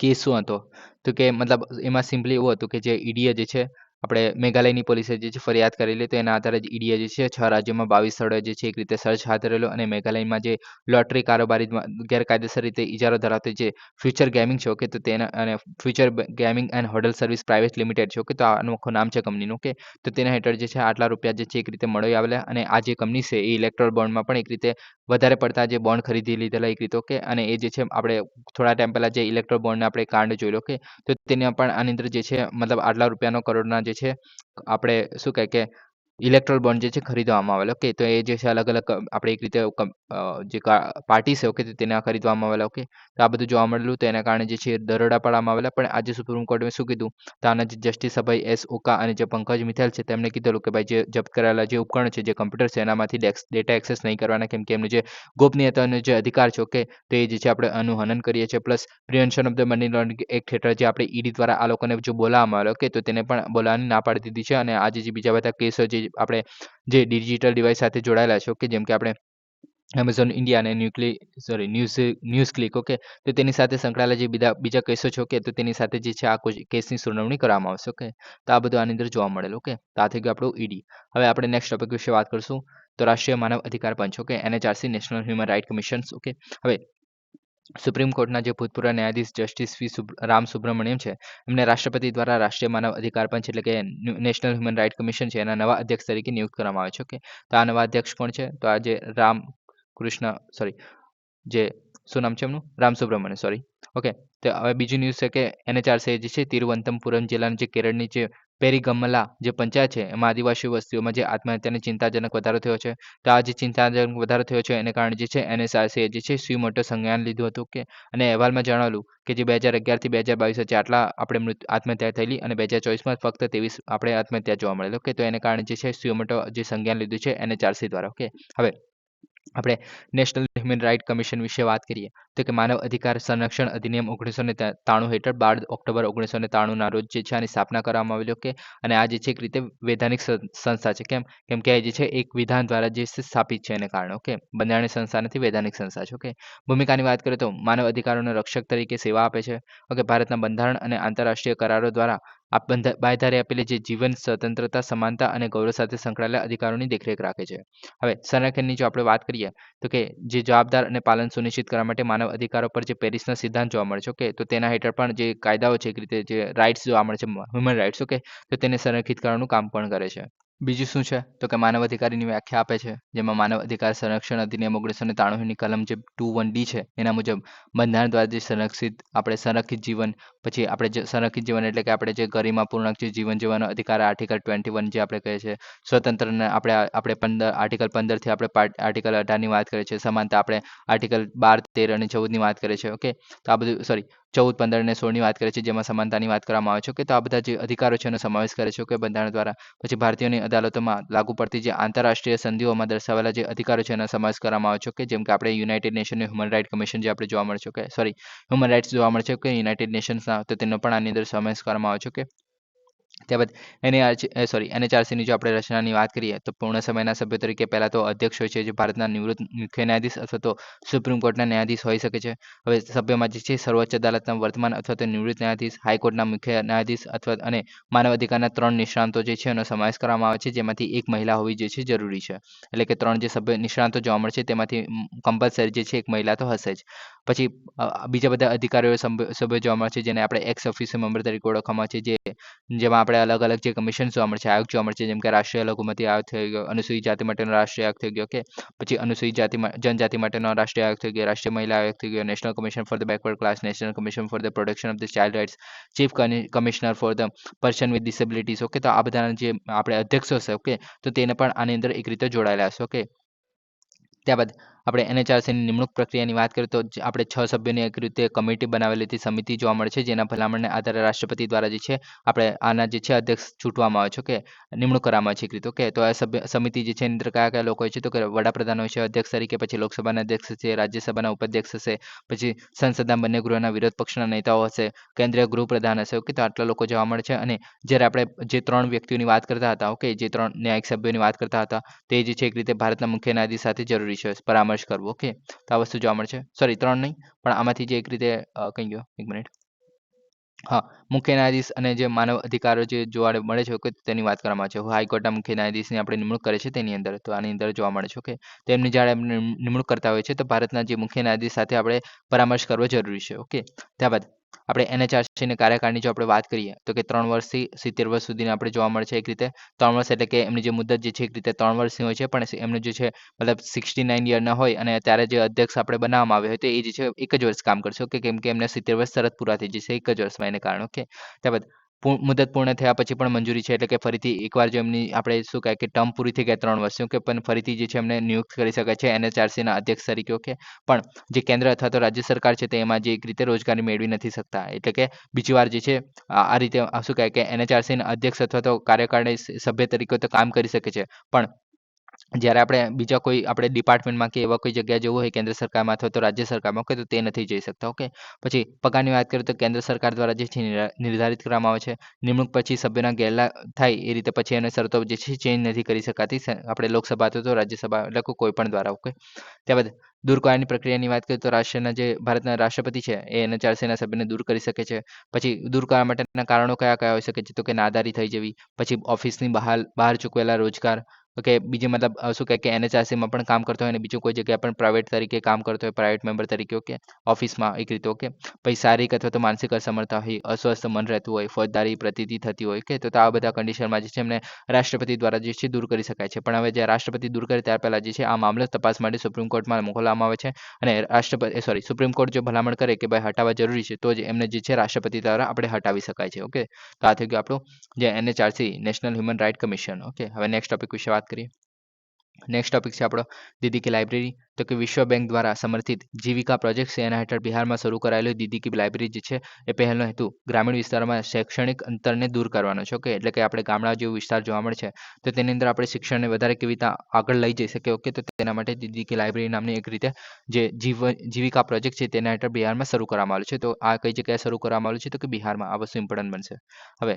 Speaker 1: કેસ શું હતો, તો કે મતલબ એમાં સિમ્પલી એવું હતું કે જે ઈડીએ જે છે આપણે મેઘાલયની પોલીસે જે છે ફરિયાદ કરેલી, તો એના આધારે જ ઈડીએ જે છે 6 રાજ્યોમાં 22 સ્થળોએ જે છે એક રીતે સર્ચ હાથ ધરેલો અને મેઘાલયમાં જે લોટરી કારોબારીમાં ગેરકાયદેસર રીતે ઇજારો ધરાવતી જે ફ્યુચર ગેમિંગ છે, ઓકે, તો તેના અને future gaming and hotel service private limited છે, ઓકે, તો આનું આખું નામ છે કંપનીનું, ઓકે, તો તેના હેઠળ જે છે આટલા રૂપિયા જે છે એક રીતે મળી આવેલા અને આ જે કંપની છે એ ઇલેક્ટ્રોલ બોન્ડમાં પણ એક રીતે વધારે પડતા જે બોન્ડ ખરીદી લીધેલા એક રીતે, ઓકે, અને એ જે છે આપણે થોડા ટાઈમ પહેલા જે ઇલેક્ટ્રોલ બોન્ડને આપણે કાંડ જોઈ લો, ઓકે, તો તેના પણ આની અંદર જે છે મતલબ આટલા રૂપિયાનો કરોડના જે છે આપણે શું કહે કે ઇલેક્ટ્રોલ બોન્ડ જે છે ખરીદવામાં આવેલા, ઓકે, તો એ જે છે અલગ અલગ આપણે એક રીતે જે પાર્ટી છે, ઓકે, તો તેના ખરીદવામાં આવેલા, ઓકે, તો આ બધું જોવા મળેલું, તો એના કારણે જે છે દરોડા પાડવામાં આવેલા. પણ આજે સુપ્રીમ કોર્ટે શું કીધું, તો આના જે જસ્ટિસ અભય એસ ઓકા અને જે પંકજ મિથલ છે તેમણે કીધેલું કે ભાઈ જે જપ્ત કરાયેલા જે ઉપકરણ છે, જે કમ્પ્યુટર છે, એનામાંથી ડેટા એક્સેસ નહીં કરવાના, કેમ કે એમનું જે ગોપનીયતાનો જે અધિકાર છે, ઓકે, તો એ જે છે આપણે આનું હનન કરીએ છીએ. Plus prevention of the money laundering act હેઠળ જે આપણે ઈડી દ્વારા આ લોકોને જો બોલાવવામાં આવેલો, ઓકે, તો તેને પણ બોલાવવાની ના પાડી દીધી છે. અને આજે જે બીજા બધા કેસો જે આપણે જે ડિજિટલ ડિવાઇસ સાથે જોડાયેલા છે, ઓકે, જેમ કે આપણે એમેઝોન ઇન્ડિયા અને ન્યૂઝ ક્લિક, ઓકે, તો તેની સાથે સંકળાયેલા જે બીજા કેસો છે, ઓકે, તો તેની સાથે જે છે આ કેસની સુનાવણી કરવામાં આવશે. ઓકે, તો આ બધું આની અંદર જોવા મળેલું. ઓકે, તો આ થઈ ગયું આપણું ઈડી. હવે આપણે નેક્સ્ટ ટોપિક વિશે વાત કરશું, તો રાષ્ટ્રીય માનવ અધિકાર પંચ, okay, NHRC, national human right commission. Okay, હવે સુપ્રીમ કોર્ટના જે ભૂતપૂર્વ ન્યાયાધીશ જસ્ટિસ રામ સુબ્રમણ્યમ છે, એમને રાષ્ટ્રપતિ દ્વારા રાષ્ટ્રીય માનવ અધિકાર પંચ એટલે કે નેશનલ હ્યુમન રાઇટ કમિશન છે એના નવા અધ્યક્ષ તરીકે નિયુક્ત કરવામાં આવે છે. ઓકે, તો આ નવા અધ્યક્ષ કોણ છે, તો આ જે જે શું નામ છે એમનું, રામ સુબ્રમણ્ય, સોરી. ઓકે, તો હવે બીજી ન્યૂઝ છે કે એનએચઆરસી જે છે તિરુવનંતપુરમ જિલ્લાની જે કેરળની જે પેરીગમલા જે પંચાયત છે એમાં આદિવાસી વસ્તીઓમાં જે આત્મહત્યાની ચિંતાજનક વધારો થયો છે, તો આ જે ચિંતાજનક વધારો થયો છે એને કારણે જે છે એનએચઆરસીએ જે છે સુઈ મોટો સંજ્ઞાન લીધું હતું. કે અને અહેવાલમાં જણાવેલું કે જે 2011 થી 2022 વચ્ચે આટલા આપણે આત્મહત્યા થયેલી અને 2024માં ફક્ત 23 આપણે આત્મહત્યા જોવા મળેલી. ઓકે, તો એને કારણે જે છે સુઈ મોટો જે સંજ્ઞાન લીધું છે એનએચઆરસી દ્વારા. ઓકે, હવે આપણે નેશનલ હ્યુમન રાઇટ કમિશન વિશે વાત કરીએ, તો કે માનવ અધિકાર સંરક્ષણ અધિનિયમ 1993 હેઠળ 12 ઓક્ટોબર 1993ના રોજ જે છે આની સ્થાપના કરવામાં આવેલી. ઓકે, અને આ જે છે એક રીતે વૈધાનિક સંસ્થા છે. કેમ કે આ જે છે એક વિધાન દ્વારા જે સ્થાપિત છે એને કારણે. ઓકે, બંધારણીય સંસ્થા નથી, વૈધાનિક સંસ્થા છે. ઓકે, ભૂમિકાની વાત કરીએ તો માનવ અધિકારોના રક્ષક તરીકે સેવા આપે છે. ઓકે, ભારતના બંધારણ અને આંતરરાષ્ટ્રીય કરારો દ્વારા બાંયધારી આપેલી જે જીવન, સ્વતંત્રતા, સમાનતા અને ગૌરવ સાથે સંકળાયેલા અધિકારોની દેખરેખ રાખે છે. હવે સંરક્ષણની જો આપણે વાત કરીએ, તો કે જે જવાબદાર અને પાલન સુનિશ્ચિત કરવા માટે માનવ અધિકારો પર જે પેરિસના સિદ્ધાંત જોવા મળે છે, ઓકે, તો તેના હેઠળ પણ જે કાયદાઓ છે એક રીતે જે રાઇટ્સ જોવા મળે છે, હ્યુમન રાઇટ્સ, ઓકે, તો તેને સંરક્ષિત કરવાનું કામ પણ કરે છે. બીજું શું છે, તો કે માનવ અધિકારીની વ્યાખ્યા આપે છે, જેમાં માનવ અધિકાર સંરક્ષણ અધિનિયમ 1993ની કલમ જે 21D છે એના મુજબ બંધારણ દ્વારા જે સંરક્ષિત જીવન, પછી આપણે જે સંરક્ષિત જીવન એટલે કે આપણે જે ગરિમાપૂર્ણક જે જીવન જીવવાનો અધિકાર, આર્ટિકલ 21 જે આપણે કહે છે, સ્વતંત્રને આપણે આર્ટિકલ 15 થી આપણે આર્ટિકલ 18ની વાત કરીએ છીએ, સમાનતા આપણે આર્ટિકલ 12, 13 અને 14ની વાત કરીએ છીએ. ઓકે, તો આ બધું 14, 15 અને 16ની વાત કરીએ છીએ, જેમાં સમાનતાની વાત કરવામાં આવે છે. ઓકે, તો આ બધા જે અધિકારો છે એનો સમાવેશ કરે છે, ઓકે, બંધારણ દ્વારા. પછી ભારતીયોની અદાલતોમાં લાગુ પડતી જે આંતરરાષ્ટ્રીય સંધિઓમાં દર્શાવેલા જે અધિકારો છે એનો સમાવેશ કરવામાં આવે છે. ઓકે, જેમ કે આપણે યુનાઇટેડ નેશનની હ્યુમન રાઇટ કમિશન જે આપણે જોવા મળે છે, ઓકે, હ્યુમન રાઇટ્સ જોવા મળે છે, ઓકે, યુનાઇટેડ નેશન્સના, તો તેનો પણ આની અંદર સમાવેશ કરવામાં આવે છે. ઓકે, ત્યારબાદ એનએચઆરસીની જો આપણે રચનાની વાત કરીએ તો પૂર્ણ સમયના સભ્યો તરીકે પહેલા તો અધ્યક્ષ હોય છે, જે ભારતના નિવૃત્ત મુખ્ય ન્યાયાધીશ અથવા તો સુપ્રીમ કોર્ટના ન્યાયાધીશ હોઈ શકે છે. હવે સભ્યોમાં જે છે સર્વોચ્ચ અદાલતના વર્તમાન અથવા તો નિવૃત્ત ન્યાયાધીશ, હાઈકોર્ટના મુખ્ય ન્યાયાધીશ અથવા અને માનવ અધિકારના 3 નિષ્ણાંતો જે છે એનો સમાવેશ કરવામાં આવે છે, જેમાંથી એક મહિલા હોવી જે છે જરૂરી છે. એટલે કે 3 જે સભ્ય નિષ્ણાંતો જોવા મળે છે તેમાંથી કમ્પલસરી જે છે એક મહિલા તો હશે જ. પછી બીજા બધા અધિકારીઓ સભ્યો જોવા મળે છે, જેને આપણે એક્સ ઓફિસિયો મેમ્બર તરીકે ઓળખવામાં આવે છે, જેમાં આપણે અલગ અલગ જે કમિશન જોવા મળે છે, આયોગ જોવા મળે છે, જેમ કે રાષ્ટ્રીય લઘુમતી આયોગ થઈ ગયો, અનુસૂચિત જાતિ માટેનો રાષ્ટ્રીય આયોગ થઈ ગયો. ઓકે, પછી અનુસૂચિત જનજાતિ માટેનો રાષ્ટ્રીય આયોગ થઈ ગયો, રાષ્ટ્રીય મહિલા આયોગ થઈ ગયો, national commission for the backward class, national commission for the protection of the child rights, chief commissioner for the person with disabilities. Okay, તો આ બધાના જે આપણે અધ્યક્ષો છે, ઓકે, તો તેને પણ આની અંદર એક રીતે જોડાયેલા છે. ઓકે, ત્યારબાદ આપણે NHRCની નિમણૂક પ્રક્રિયાની વાત કરીએ તો આપણે 6 સભ્યોની એક રીતે કમિટી બનાવેલી હતી, સમિતિ જોવા મળે છે, જેના ભલામણને આધારે રાષ્ટ્રપતિ દ્વારા જે છે આપણે આના જે છે અધ્યક્ષ ચૂંટવામાં આવે છે, ઓકે, નિમણૂક કરવામાં આવે છે એક રીતે, ઓકે. તો આ સમિતિ જે છે એની અંદર કયા કયા લોકો હોય છે, તો કે વડાપ્રધાન હોય છે અધ્યક્ષ તરીકે, પછી લોકસભાના અધ્યક્ષ હશે, રાજ્યસભાના ઉપાધ્યક્ષ હશે, પછી સંસદના બંને ગૃહના વિરોધ પક્ષના નેતાઓ હશે, કેન્દ્રીય ગૃહ પ્રધાન હશે, ઓકે. તો આટલા લોકો જોવા મળે છે. અને જ્યારે આપણે જે 3 વ્યક્તિઓની વાત કરતા હતા, ઓકે, જે 3 ન્યાયિક સભ્યોની વાત કરતા હતા, તે જે છે એક રીતે ભારતના મુખ્ય ન્યાયાધીશ સાથે જરૂરી છે પરામર્શ કરવો, ઓકે. તો આ વસ્તુ જોવા મળે છે. સોરી 3 નહીં, પણ આમાંથી જે એક રીતે કઈ ગયો 1 મિનિટ. હા, મુખ્ય ન્યાયાધીશ અને જે માનવ અધિકારો જે જોવા મળે છે, ઓકે, તેની વાત કરવામાં આવે છે. હાઈકોર્ટના મુખ્ય ન્યાયાધીશની આપણે નિમણૂક કરે છે તેની અંદર, તો આની અંદર જોવા મળે છે, ઓકે. તો એમની જ્યારે એમને નિમણૂક કરતા હોય છે, તો ભારતના જે મુખ્ય ન્યાયાધીશ સાથે આપણે પરામર્શ કરવો જરૂરી છે, ઓકે. ત્યારબાદ આપણે NHRCની કાર્યકાળની જો આપણે વાત કરીએ તો કે 3 વર્ષથી 70 વર્ષ સુધીની આપણે જોવા મળે છે એક રીતે. 3 વર્ષ એટલે કે એમની જે મુદ્દત જે છે એક રીતે 3 વર્ષની હોય છે, પણ એમનું જે છે મતલબ 69 યરના હોય અને ત્યારે જે અધ્યક્ષ આપણે બનાવવામાં આવ્યો હોય તો એ જે છે 1 જ વર્ષ કામ કરશે, ઓકે. કેમ કે એમને 70 વર્ષ તરત પૂરા થઈ જશે 1 જ વર્ષમાં એને કારણે, ઓકે. ત્યારબાદ મુદ્દત પૂર્ણ થયા પછી પણ મંજૂરી છે, એટલે કે ફરીથી એકવાર જો એમની આપણે શું કહેવાય કે ટર્મ પૂરી થઈ ગયા 3 વર્ષની, ઓકે, પણ ફરીથી જે છે એમને નિયુક્ત કરી શકાય છે NHRCના અધ્યક્ષ તરીકે, ઓકે. પણ જે કેન્દ્ર અથવા તો રાજ્ય સરકાર છે તે એમાં જે એક રીતે રોજગારી મેળવી નથી શકતા, એટલે કે બીજી વાર જે છે આ રીતે શું કહેવાય કે NHRCના અધ્યક્ષ અથવા તો કાર્યકારી સભ્ય તરીકે તો કામ કરી શકે છે, પણ જ્યારે આપણે બીજા કોઈ આપણે ડિપાર્ટમેન્ટમાં કે એવા કોઈ જગ્યાએ જવું હોય કેન્દ્ર સરકારમાં અથવા તો રાજ્ય સરકારમાં, ઓકે, તો તે નથી જઈ શકતા, ઓકે. પછી પગારની વાત કરીએ તો કેન્દ્ર સરકાર દ્વારા જે છે નિર્ધારિત કરવામાં આવે છે. નિમણૂક પછી સભ્યના ગેરલાભ થાય એ રીતે પછી એને શરતો જે છે ચેન્જ નથી કરી શકાતી. આપણે લોકસભા અથવા તો રાજ્યસભા એટલે કે કોઈ પણ દ્વારા, ઓકે. ત્યારબાદ દૂર કરવાની પ્રક્રિયાની વાત કરીએ તો રાષ્ટ્રના જે ભારતના રાષ્ટ્રપતિ છે એ NHRCના સભ્યને દૂર કરી શકે છે. પછી દૂર કરવા માટેના કારણો કયા કયા હોઈ શકે છે, તો કે નાદારી થઈ જવી, પછી ઓફિસની બહાર ચૂકવેલા રોજગાર, ઓકે. બીજી મતલબ શું કહે કે NHRCમાં પણ કામ કરતો હોય અને બીજું કોઈ જગ્યાએ પણ પ્રાઇવેટ તરીકે કામ કરતો હોય, પ્રાઇવેટ મેમ્બર તરીકે, ઓકે, ઓફિસમાં એક રીતે, ઓકે. પછી શારીરિક અથવા તો માનસિક અસમર્થતા હોય, અસ્વસ્થ મન રહેતું હોય, ફોજદારી પ્રતીતિ થતી હોય, કે તો આ બધા કન્ડિશનમાં જે છે એમને રાષ્ટ્રપતિ દ્વારા જે છે દૂર કરી શકાય છે. પણ હવે જે રાષ્ટ્રપતિ દૂર કરે ત્યાર પહેલા જે છે આ મામલો તપાસ માટે સુપ્રીમ કોર્ટમાં મોકલવામાં આવે છે અને સુપ્રીમ કોર્ટ જો ભલામણ કરે કે ભાઈ હટાવવા જરૂરી છે તો જ એમને જે છે રાષ્ટ્રપતિ દ્વારા આપણે હટાવી શકાય છે, ઓકે. તો આ થઈ ગયું આપણું જે NHRC national human right commission, okay. હવે નેક્સ્ટ ટોપિક વિશે વાત કરીએ. નેક્સ્ટ ટોપિક છે આપણો દીદી કી લાઇબ્રેરી. તો કે વિશ્વ બેંક દ્વારા સમર્થિત જીવિકા પ્રોજેક્ટ છે એના હેઠળ બિહારમાં શરૂ કરાયેલું દીદી કી લાઇબ્રેરી જે છે એ પહેલનો હેતુ ગ્રામીણ વિસ્તારોમાં શૈક્ષણિક અંતરને દૂર કરવાનો છે, ઓકે. એટલે કે આપણે ગામડા જેવો વિસ્તાર જોવા મળે છે તો તેની અંદર આપણે શિક્ષણને વધારે કેવી રીતે આગળ લઈ જઈ શકીએ, ઓકે. તો તેના માટે દીદી કી લાઇબ્રેરી નામની એક રીતે જે જીવિકા પ્રોજેક્ટ છે તેના હેઠળ બિહારમાં શરૂ કરવામાં આવ્યું છે. તો આ કઈ જગ્યાએ શરૂ કરવામાં આવ્યું છે, તો કે બિહારમાં. આ વસ્તુ ઇમ્પોર્ટન્ટ બનશે. હવે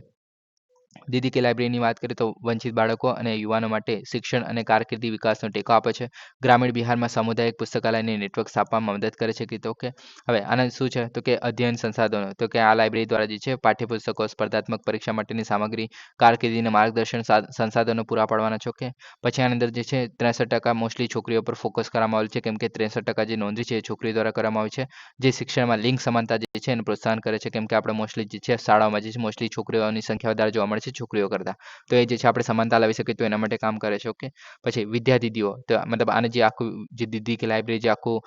Speaker 1: દીદી કી લાઇબ્રેરીની વાત કરીએ તો વંચિત બાળકો અને યુવાનો માટે શિક્ષણ અને કારકિર્દી વિકાસનો ટેકો આપે છે. ગ્રામીણ બિહારમાં સામુદાયિક પુસ્તકાલયની નેટવર્ક સ્થાપવામાં મદદ કરે છે કે, તો ઓકે. હવે આના શું છે, તો કે અધ્યયન સંસાધનો, તો કે આ લાઇબ્રેરી દ્વારા જે છે પાઠ્યપુસ્તકો, સ્પર્ધાત્મક પરીક્ષા માટેની સામગ્રી, કારકિર્દીને માર્ગદર્શન સંસાધનો પૂરા પાડવાના છે, ઓકે. પછી આની અંદર જે છે 63% મોસ્ટલી છોકરીઓ પર ફોકસ કરવામાં આવેલું છે, કેમ કે 63% જે નોંધણી છે એ છોકરીઓ દ્વારા કરવામાં આવી છે, જે શિક્ષણમાં લિંગ સમાનતા જે છે એને પ્રોત્સાહન કરે છે, કેમ કે આપણે મોસ્ટલી જે છે શાળાઓમાં જે છે મોસ્ટલી છોકરીઓની સંખ્યા વધારે જોવા મળે છે છોકરીઓ કરતાં. તો એ જે છે આપણે સમાનતા લાવી શકીએ તો એના માટે કામ કરે છે, ઓકે. પછી વિદ્યા દીદીઓ, તો મતલબ આને જે આખું જે દીદી કે લાઇબ્રેરી જે આખું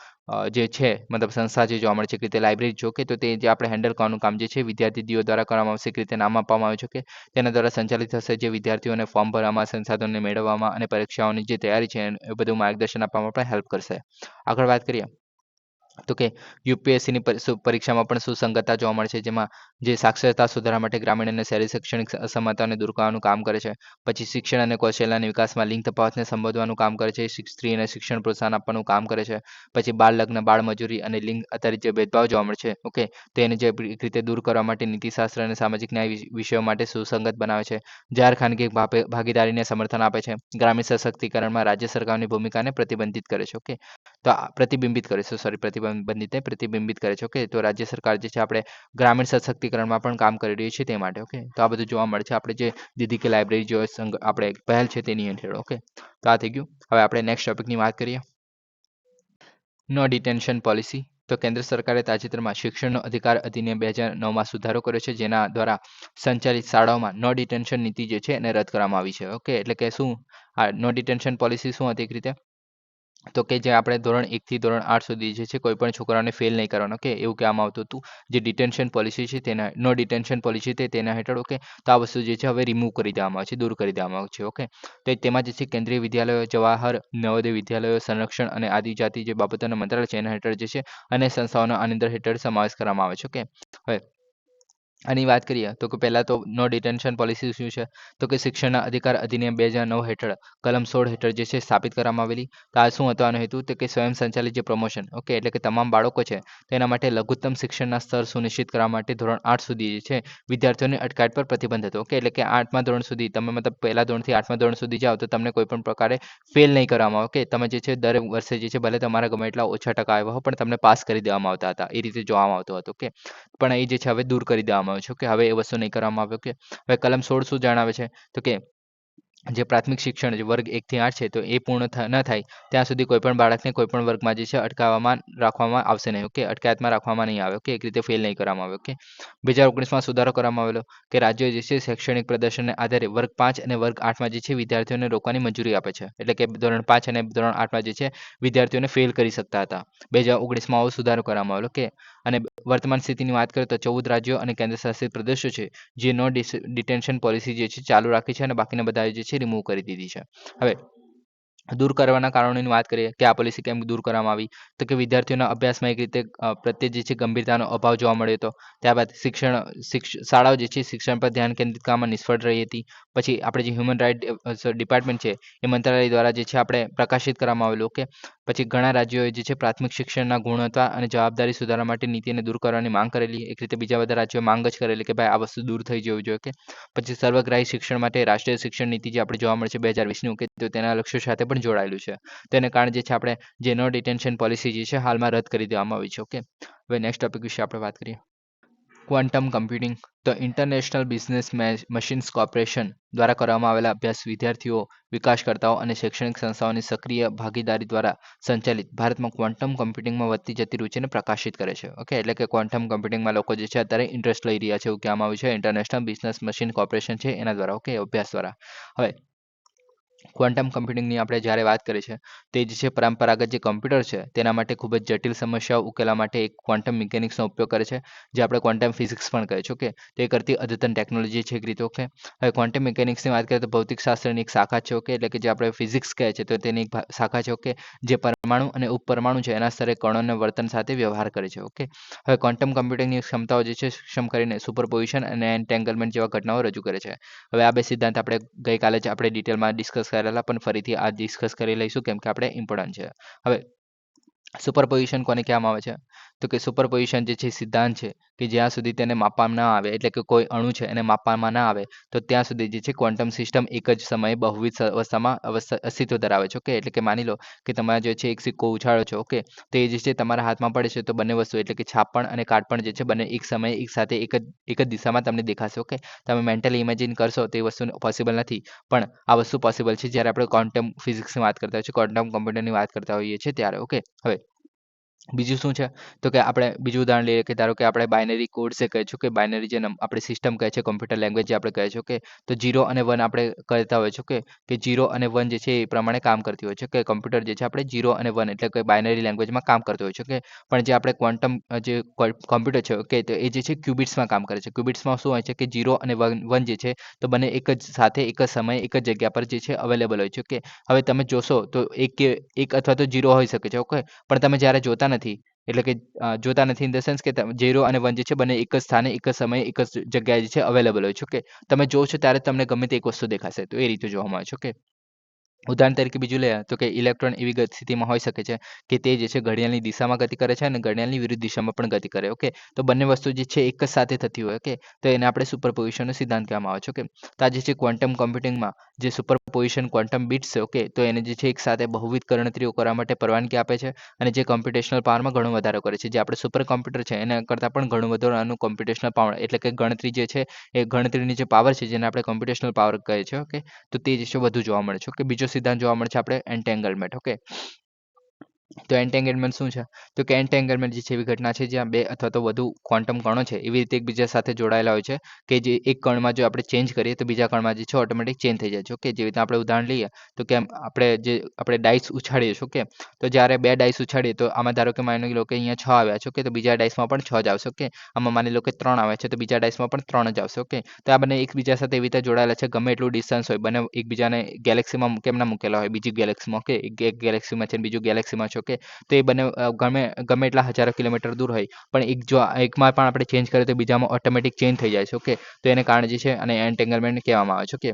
Speaker 1: જે છે મતલબ સંસ્થા જે જોવા મળે છે કે તે લાઇબ્રેરી જો કે તો તે જે આપણે હેન્ડલ કરવાનું કામ જે છે વિદ્યા દીદીઓ દ્વારા કરવામાં આવશે, કે રીતે નામ આપવામાં આવ્યું છે કે તેના દ્વારા સંચાલિત થશે, જે વિદ્યાર્થીઓને ફોર્મ ભરવામાં, સંસાધનોને મેળવવામાં અને પરીક્ષાઓની જે તૈયારી છે એ બધું માર્ગદર્શન આપવામાં પણ હેલ્પ કરશે. આગળ વાત કરીએ તો કે યુપીએસસીની પરીક્ષામાં પણ સુસંગતતા જોવા મળે છે, જેમાં જે સાક્ષરતા સુધારવા માટે ગ્રામીણ અને શહેરી શૈક્ષણિક અસમાનતાને દૂર કરવાનું કામ કરે છે. પછી શિક્ષણ અને કૌશલ્યના વિકાસમાં લિંગ તફાવતને સંબોધવાનું કામ કરે છે. સ્ત્રી અને શિક્ષણ પ્રોત્સાહન આપવાનું કામ કરે છે. પછી બાળ લગ્ન, બાળ મજૂરી અને લિંગ આધારિત જે ભેદભાવ જોવા મળે છે, ઓકે, તેને જે એક રીતે દૂર કરવા માટે નીતિશાસ્ત્ર અને સામાજિક ન્યાય વિષયો માટે સુસંગત બનાવે છે. જાહેર ખાનગી ભાગીદારીને સમર્થન આપે છે. ગ્રામીણ સશક્તિકરણમાં રાજ્ય સરકારની ભૂમિકાને પ્રતિબંધિત કરે છે, ઓકે. તો પ્રતિબિંબિત કરે છે, સોરી, પ્રતિબંધિત પ્રતિબિંબિત કરે છે, ઓકે. તો રાજ્ય સરકાર જે છે આપણે ગ્રામીણ સશક્તિકરણમાં પણ કામ કરી રહી છે તે માટે, ઓકે. તો આ બધું જોવા મળે છે આપણે જે દીદી કે લાઇબ્રેરી જો આપણે પહેલ છે તેની હેઠળ, ઓકે. તો આ થઈ ગયું. હવે આપણે નેક્સ્ટ ટોપિકની વાત કરીએ. નો ડિટેન્શન પોલિસી. તો કેન્દ્ર સરકારે તાજેતરમાં શિક્ષણનો અધિકાર અધિનિયમ 2009માં સુધારો કર્યો છે, જેના દ્વારા સંચાલિત શાળાઓમાં નો ડિટેન્શન નીતિ જે છે એને રદ કરવામાં આવી છે, ઓકે. એટલે કે શું આ નો ડિટેન્શન પોલિસી શું હતી એક રીતે, તો કે જે આપણે ધોરણ 1 થી ધોરણ 8 સુધી જે છે કોઈ પણ છોકરાઓને ફેલ નહીં કરવાનો, ઓકે, એવું કહેવામાં આવતું હતું. જે ડિટેન્શન પોલિસી છે તેના નો ડિટેન્શન પોલિસી તે તેના હેઠળ, ઓકે, તો આ વસ્તુ જે છે હવે રિમૂવ કરી દેવામાં આવે છે, દૂર કરી દેવામાં આવે છે, ઓકે. તો તેમાં જે છે કેન્દ્રીય વિદ્યાલયો, જવાહર નવોદય વિદ્યાલયો, સંરક્ષણ અને આદિજાતિ જે બાબતોના મંત્રાલય છે એના હેઠળ જે છે અને સંસ્થાઓનો આની અંદર હેઠળ સમાવેશ કરવામાં આવે છે, ઓકે. હવે આની વાત કરીએ તો કે પહેલાં તો નો ડિટેન્શન પોલિસી શું છે? તો કે શિક્ષણના અધિકાર અધિનિયમ 2009 હેઠળ કલમ 16 હેઠળ જે છે સ્થાપિત કરવામાં આવેલી. તો આ શું હતો આનો હેતુ? તો કે સ્વયં સંચાલિત જે પ્રમોશન, ઓકે, એટલે કે તમામ બાળકો છે તેના માટે લઘુત્તમ શિક્ષણના સ્તર સુનિશ્ચિત કરવા માટે ધોરણ 8 સુધી જે છે વિદ્યાર્થીઓની અટકાયત પર પ્રતિબંધ હતો, ઓકે. એટલે કે 8મા ધોરણ સુધી તમે મતલબ પહેલા ધોરણથી 8મા ધોરણ સુધી જાઓ તો તમને કોઈ પણ પ્રકારે ફેલ નહીં કરવામાં આવે, ઓકે. તમે જે છે દર વર્ષે જે છે ભલે તમારા ગમે એટલા ઓછા ટકા આવ્યા હોય પણ તમને પાસ કરી દેવામાં આવતા હતા. એ રીતે જોવામાં આવતું હતું, ઓકે. પણ એ જે છે હવે દૂર કરી દેવામાં આવે છે, ઓકે. હવે એ વસ્તુ નહીં કરવામાં આવે, ઓકે. હવે કલમ 16 શું જણાવે છે? તો કે જે પ્રાથમિક શિક્ષણ જે વર્ગ 1 થી 8 છે તો એ પૂર્ણ ન થાય ત્યાં સુધી કોઈપણ બાળકને કોઈપણ વર્ગમાં જે છે અટકાવવામાં રાખવામાં આવશે નહીં, ઓકે. અટકાયતમાં રાખવામાં નહીં આવે, ઓકે. એક રીતે ફેલ નહીં કરવામાં આવે, ઓકે. 2019માં સુધારો કરવામાં આવેલો કે રાજ્યો જે છે શૈક્ષણિક પ્રદર્શનને આધારે વર્ગ 5 અને વર્ગ 8માં જે છે વિદ્યાર્થીઓને રોકવાની મંજૂરી આપે છે. એટલે કે ધોરણ 5 અને ધોરણ 8માં જે છે વિદ્યાર્થીઓને ફેલ કરી શકતા હતા. 2019માં આવો સુધારો કરવામાં આવેલો, ઓકે. અને વર્તમાન સ્થિતિની વાત કરીએ તો 14 રાજ્યો અને કેન્દ્રશાસિત પ્રદેશો છે જે નો ડિટેન્શન પોલિસી જે છે ચાલુ રાખી છે અને બાકીના બધા જે છે રિમૂવ કરી દીધી છે. હવે દૂર કરવાના કારણોની વાત કરીએ કે આ પોલિસી કેમ દૂર કરવામાં આવી? તો કે વિદ્યાર્થીઓના અભ્યાસમાં એક રીતે પ્રત્યે જે છે ગંભીરતાનો અભાવ જોવા મળ્યો હતો. ત્યારબાદ શાળાઓ જે છે શિક્ષણ પર ધ્યાન કેન્દ્રિત કરવામાં નિષ્ફળ રહી હતી. પછી આપણે જે હ્યુમન રાઇટ ડિપાર્ટમેન્ટ છે એ મંત્રાલય દ્વારા જે છે આપણે પ્રકાશિત કરવામાં આવેલું, ઓકે. પછી ઘણા રાજ્યોએ જે છે પ્રાથમિક શિક્ષણના ગુણવત્તા અને જવાબદારી સુધારવા માટે નીતિને દૂર કરવાની માંગ કરેલી. એક રીતે બીજા બધા રાજ્યોએ માંગ જ કરેલી કે ભાઈ આ વસ્તુ દૂર થઈ જવી જોઈએ, ઓકે. પછી સર્વગ્રાહી શિક્ષણ માટે રાષ્ટ્રીય શિક્ષણ નીતિ જે આપણે જોવા મળે છે 2020ની, ઓકે, તો તેના લક્ષ્યો સાથે પણ જોડાયેલું છે. તેને કારણે જે છે આપણે જે નો ડિટેન્શન પોલિસી જે છે હાલમાં રદ કરી દેવામાં આવી છે, ઓકે. હવે નેક્સ્ટ ટોપિક વિશે આપણે વાત કરીએ. Quantum computing. તો ઇન્ટરનેશનલ બિઝનેસ મશીન્સ કોર્પોરેશન દ્વારા કરવામાં આવેલા અભ્યાસ વિદ્યાર્થીઓ, વિકાસકર્તાઓ અને શૈક્ષણિક સંસ્થાઓની સક્રિય ભાગીદારી દ્વારા સંચાલિત ભારતમાં ક્વોન્ટમ કમ્પ્યુટિંગમાં વધતી જતી રુચિને પ્રકાશિત કરે છે, ઓકે. એટલે કે ક્વોન્ટમ કમ્પ્યુટિંગમાં લોકો જે છે અત્યારે ઇન્ટરેસ્ટ લઈ રહ્યા છે એવું કહેવામાં આવ્યું છે. ઇન્ટરનેશનલ બિઝનેસ મશીન કોર્પોરેશન છે એના દ્વારા, ઓકે, અભ્યાસ દ્વારા. હવે ક્વોન્ટમ કમ્પ્યુટિંગની આપણે જ્યારે વાત કરીએ છીએ તે જે છે પરંપરાગત જે કમ્પ્યુટર છે તેના માટે ખૂબ જ જટિલ સમસ્યાઓ ઉકેલવા માટે એક ક્વોન્ટમ મિકેનિક્સનો ઉપયોગ કરે છે, જે આપણે ક્વોન્ટમ ફિઝિક્સ પણ કહે છે, ઓકે. તે કરતી અદ્યતન ટેકનોલોજી છે એક રીતે, ઓકે. હવે ક્વોન્ટમ મિકેનિક્સની વાત કરીએ તો ભૌતિકશાસ્ત્રની એક શાખા છે, ઓકે. એટલે કે જે આપણે ફિઝિક્સ કહે છે તો તેની એક શાખા છે, ઓકે, જે પરમાણુ અને ઉપપરમાણુ છે એના સ્તરે કણોના વર્તન સાથે વ્યવહાર કરે છે, ઓકે. હવે ક્વોન્ટમ કમ્પ્યુટિંગની ક્ષમતાઓ જે છે સક્ષમ કરીને સુપરપોઝિશન અને એન્ટેંગલમેન્ટ જેવા ઘટનાઓ રજૂ કરે છે. હવે આ બે સિદ્ધાંત આપણે ગઈકાલે જ આપણે ડિટેલમાં ડિસ્કસ કરેલા પણ ફરીથી આ ડિસ્કસ કરી લઈશું કેમ કે આપણે ઇમ્પોર્ટન્ટ છે. હવે સુપરપોઝિશન કોને કહેવામાં આવે છે? તો કે સુપરપોઝિશન જે છે સિદ્ધાંત છે કે જ્યાં સુધી તેને માપવામાં ના આવે, એટલે કે કોઈ અણુ છે એને માપવામાં ના આવે તો ત્યાં સુધી જે છે ક્વોન્ટમ સિસ્ટમ એક જ સમયે બહુવિધ અવસ્થામાં અસ્તિત્વ ધરાવે છે, ઓકે. એટલે કે માની લો કે તમે જે છે એક સિક્કો ઉછાળો છો, ઓકે, તો એ જે છે તમારા હાથમાં પડે છે તો બંને વસ્તુ એટલે કે છાપણ અને કાટપણ જે છે બંને એક સમયે એક સાથે એક જ દિશામાં તમને દેખાશે, ઓકે. તમે મેન્ટલી ઇમેજિન કરશો તો એ વસ્તુ પોસિબલ નથી પણ આ વસ્તુ પોસિબલ છે જ્યારે આપણે ક્વોન્ટમ ફિઝિક્સની વાત કરતા હોઈએ છીએ, ક્વોન્ટમ કમ્પ્યુટરની વાત કરતા હોઈએ છીએ ત્યારે, ઓકે. હવે બીજું શું છે? તો કે આપણે બીજું ઉદાહરણ લઈએ કે ધારો કે આપણે બાઇનરી કોડ્સ જે કહે છે કે બાઇનરી જે આપણી સિસ્ટમ કહે છે, કમ્પ્યુટર લેંગ્વેજ જે આપણે કહે છે, ઓકે. તો 0 અને 1 આપણે કહેતા હોય છે, ઓકે, કે 0 અને 1 જે છે એ પ્રમાણે કામ કરતી હોય છે, કે કમ્પ્યુટર જે છે આપણે 0 અને 1 એટલે કે બાઇનરી લેંગ્વેજમાં કામ કરતું હોય છે, ઓકે. પણ જે આપણે ક્વોન્ટમ જે કમ્પ્યુટર છે, ઓકે, તો એ જે છે ક્યુબિટ્સમાં કામ કરે છે. ક્યુબિટ્સમાં શું હોય છે કે 0 અને 1 જે છે તો બંને એક જ સાથે એક જ સમયે એક જ જગ્યા પર જે છે અવેલેબલ હોય છે, ઓકે. હવે તમે જોશો તો એક અથવા તો 0 હોઈ શકે છે, ઓકે. પણ તમે જ્યારે જોતા નથી એટલે કે જોતા નથી ઇન ધ સેન્સ કે 0 અને 1 જે છે બંને એક જ સ્થાને એક જ સમયે એક જ જગ્યાએ જે છે અવેલેબલ હોય છે, ઓકે. તમે જોશો ત્યારે તમને ગમે તે એક વસ્તુ દેખાશે તો એ રીતે જોવામાં આવે છે, ઓકે. ઉદાહરણ તરીકે બીજું લઈએ તો કે ઇલેક્ટ્રોન એવી સ્થિતિમાં હોઈ શકે છે કે તે જે છે ઘડિયાળની દિશામાં ગતિ કરે છે અને ઘડિયાળની વિરુદ્ધ દિશામાં પણ ગતિ કરે, ઓકે. તો બંને વસ્તુ જે છે એક જ સાથે થતી હોય, ઓકે. તો એને આપણે સુપરપોઝિશનનો સિદ્ધાંત કહેવામાં આવે છે, ઓકે. તો આ જે છે ક્વોન્ટમ કમ્પ્યુટિંગમાં જે સુપરપોઝિશન ક્વોન્ટમ બિટ્સ છે, ઓકે, તો એને જે છે એક સાથે બહુવિધ ગણતરીઓ કરવા માટે પરવાનગી આપે છે અને જે કોમ્પ્યુટેશનલ પાવરમાં ઘણો વધારો કરે છે. જે આપણે સુપર કોમ્પ્યુટર છે એના કરતાં પણ ઘણું વધારાનું કોમ્પ્યુટેશનલ પાવર એટલે કે ગણતરી જે છે એ ગણતરીની જે પાવર છે જેને આપણે કોમ્પ્યુટેશનલ પાવર કહે છે, ઓકે. તો તે જે છે વધુ જોવા મળે છે, ઓકે. બીજો સિદ્ધાંત જોવા મળે છે આપણે એન્ટેંગલમેન્ટ, ઓકે. તો એન્ટેંગલમેન્ટ શું છે? તો કે એન્ટેંગલમેન્ટ જે છે એવી ઘટના છે જ્યાં 2 અથવા તો વધુ ક્વોન્ટમ કણો છે એવી રીતે એકબીજા સાથે જોડાયેલા હોય છે કે જે એક કણમાં જો આપણે ચેન્જ કરીએ તો બીજા કણમાં જે છે ઓટોમેટિક ચેન્જ થઈ જાય છે. ઓકે, જેવી રીતે આપણે ઉદાહરણ લઈએ તો કે આપણે ડાઇસ ઉછાળીએ છીએ. ઓકે, તો જ્યારે 2 ડાઇસ ઉછાળીએ તો આમાં ધારો કે માની લો કે અહીંયા 6 આવ્યા છે. ઓકે, તો બીજા ડાઇસમાં પણ 6 જ આવશે. ઓકે, આમાં માની લો કે 3 આવે છે તો બીજા ડાઇસમાં પણ 3 જ આવશે. ઓકે, તો આ બંને એકબીજા સાથે એવી રીતે જોડાયેલા છે ગમે એટલું ડિસ્ટન્સ હોય બંને એકબીજાને ગેલેક્સીમાં કેમ ના મૂકેલા હોય બીજી ગેલેક્સીમાં. ઓકે, એક ગેલેક્સીમાં છે અને બીજું ગેલેક્સીમાં છે. ઓકે, તો એ બંને ગમે ગમે એટલા હજારો કિલોમીટર દૂર હોય પણ એકમાં પણ આપણે ચેન્જ કરીએ તો બીજામાં ઓટોમેટિક ચેન્જ થઈ જાય છે. ઓકે, તો એને કારણે જે છે અને એન્ટેંગલમેન્ટ કહેવામાં આવે છે. ઓકે,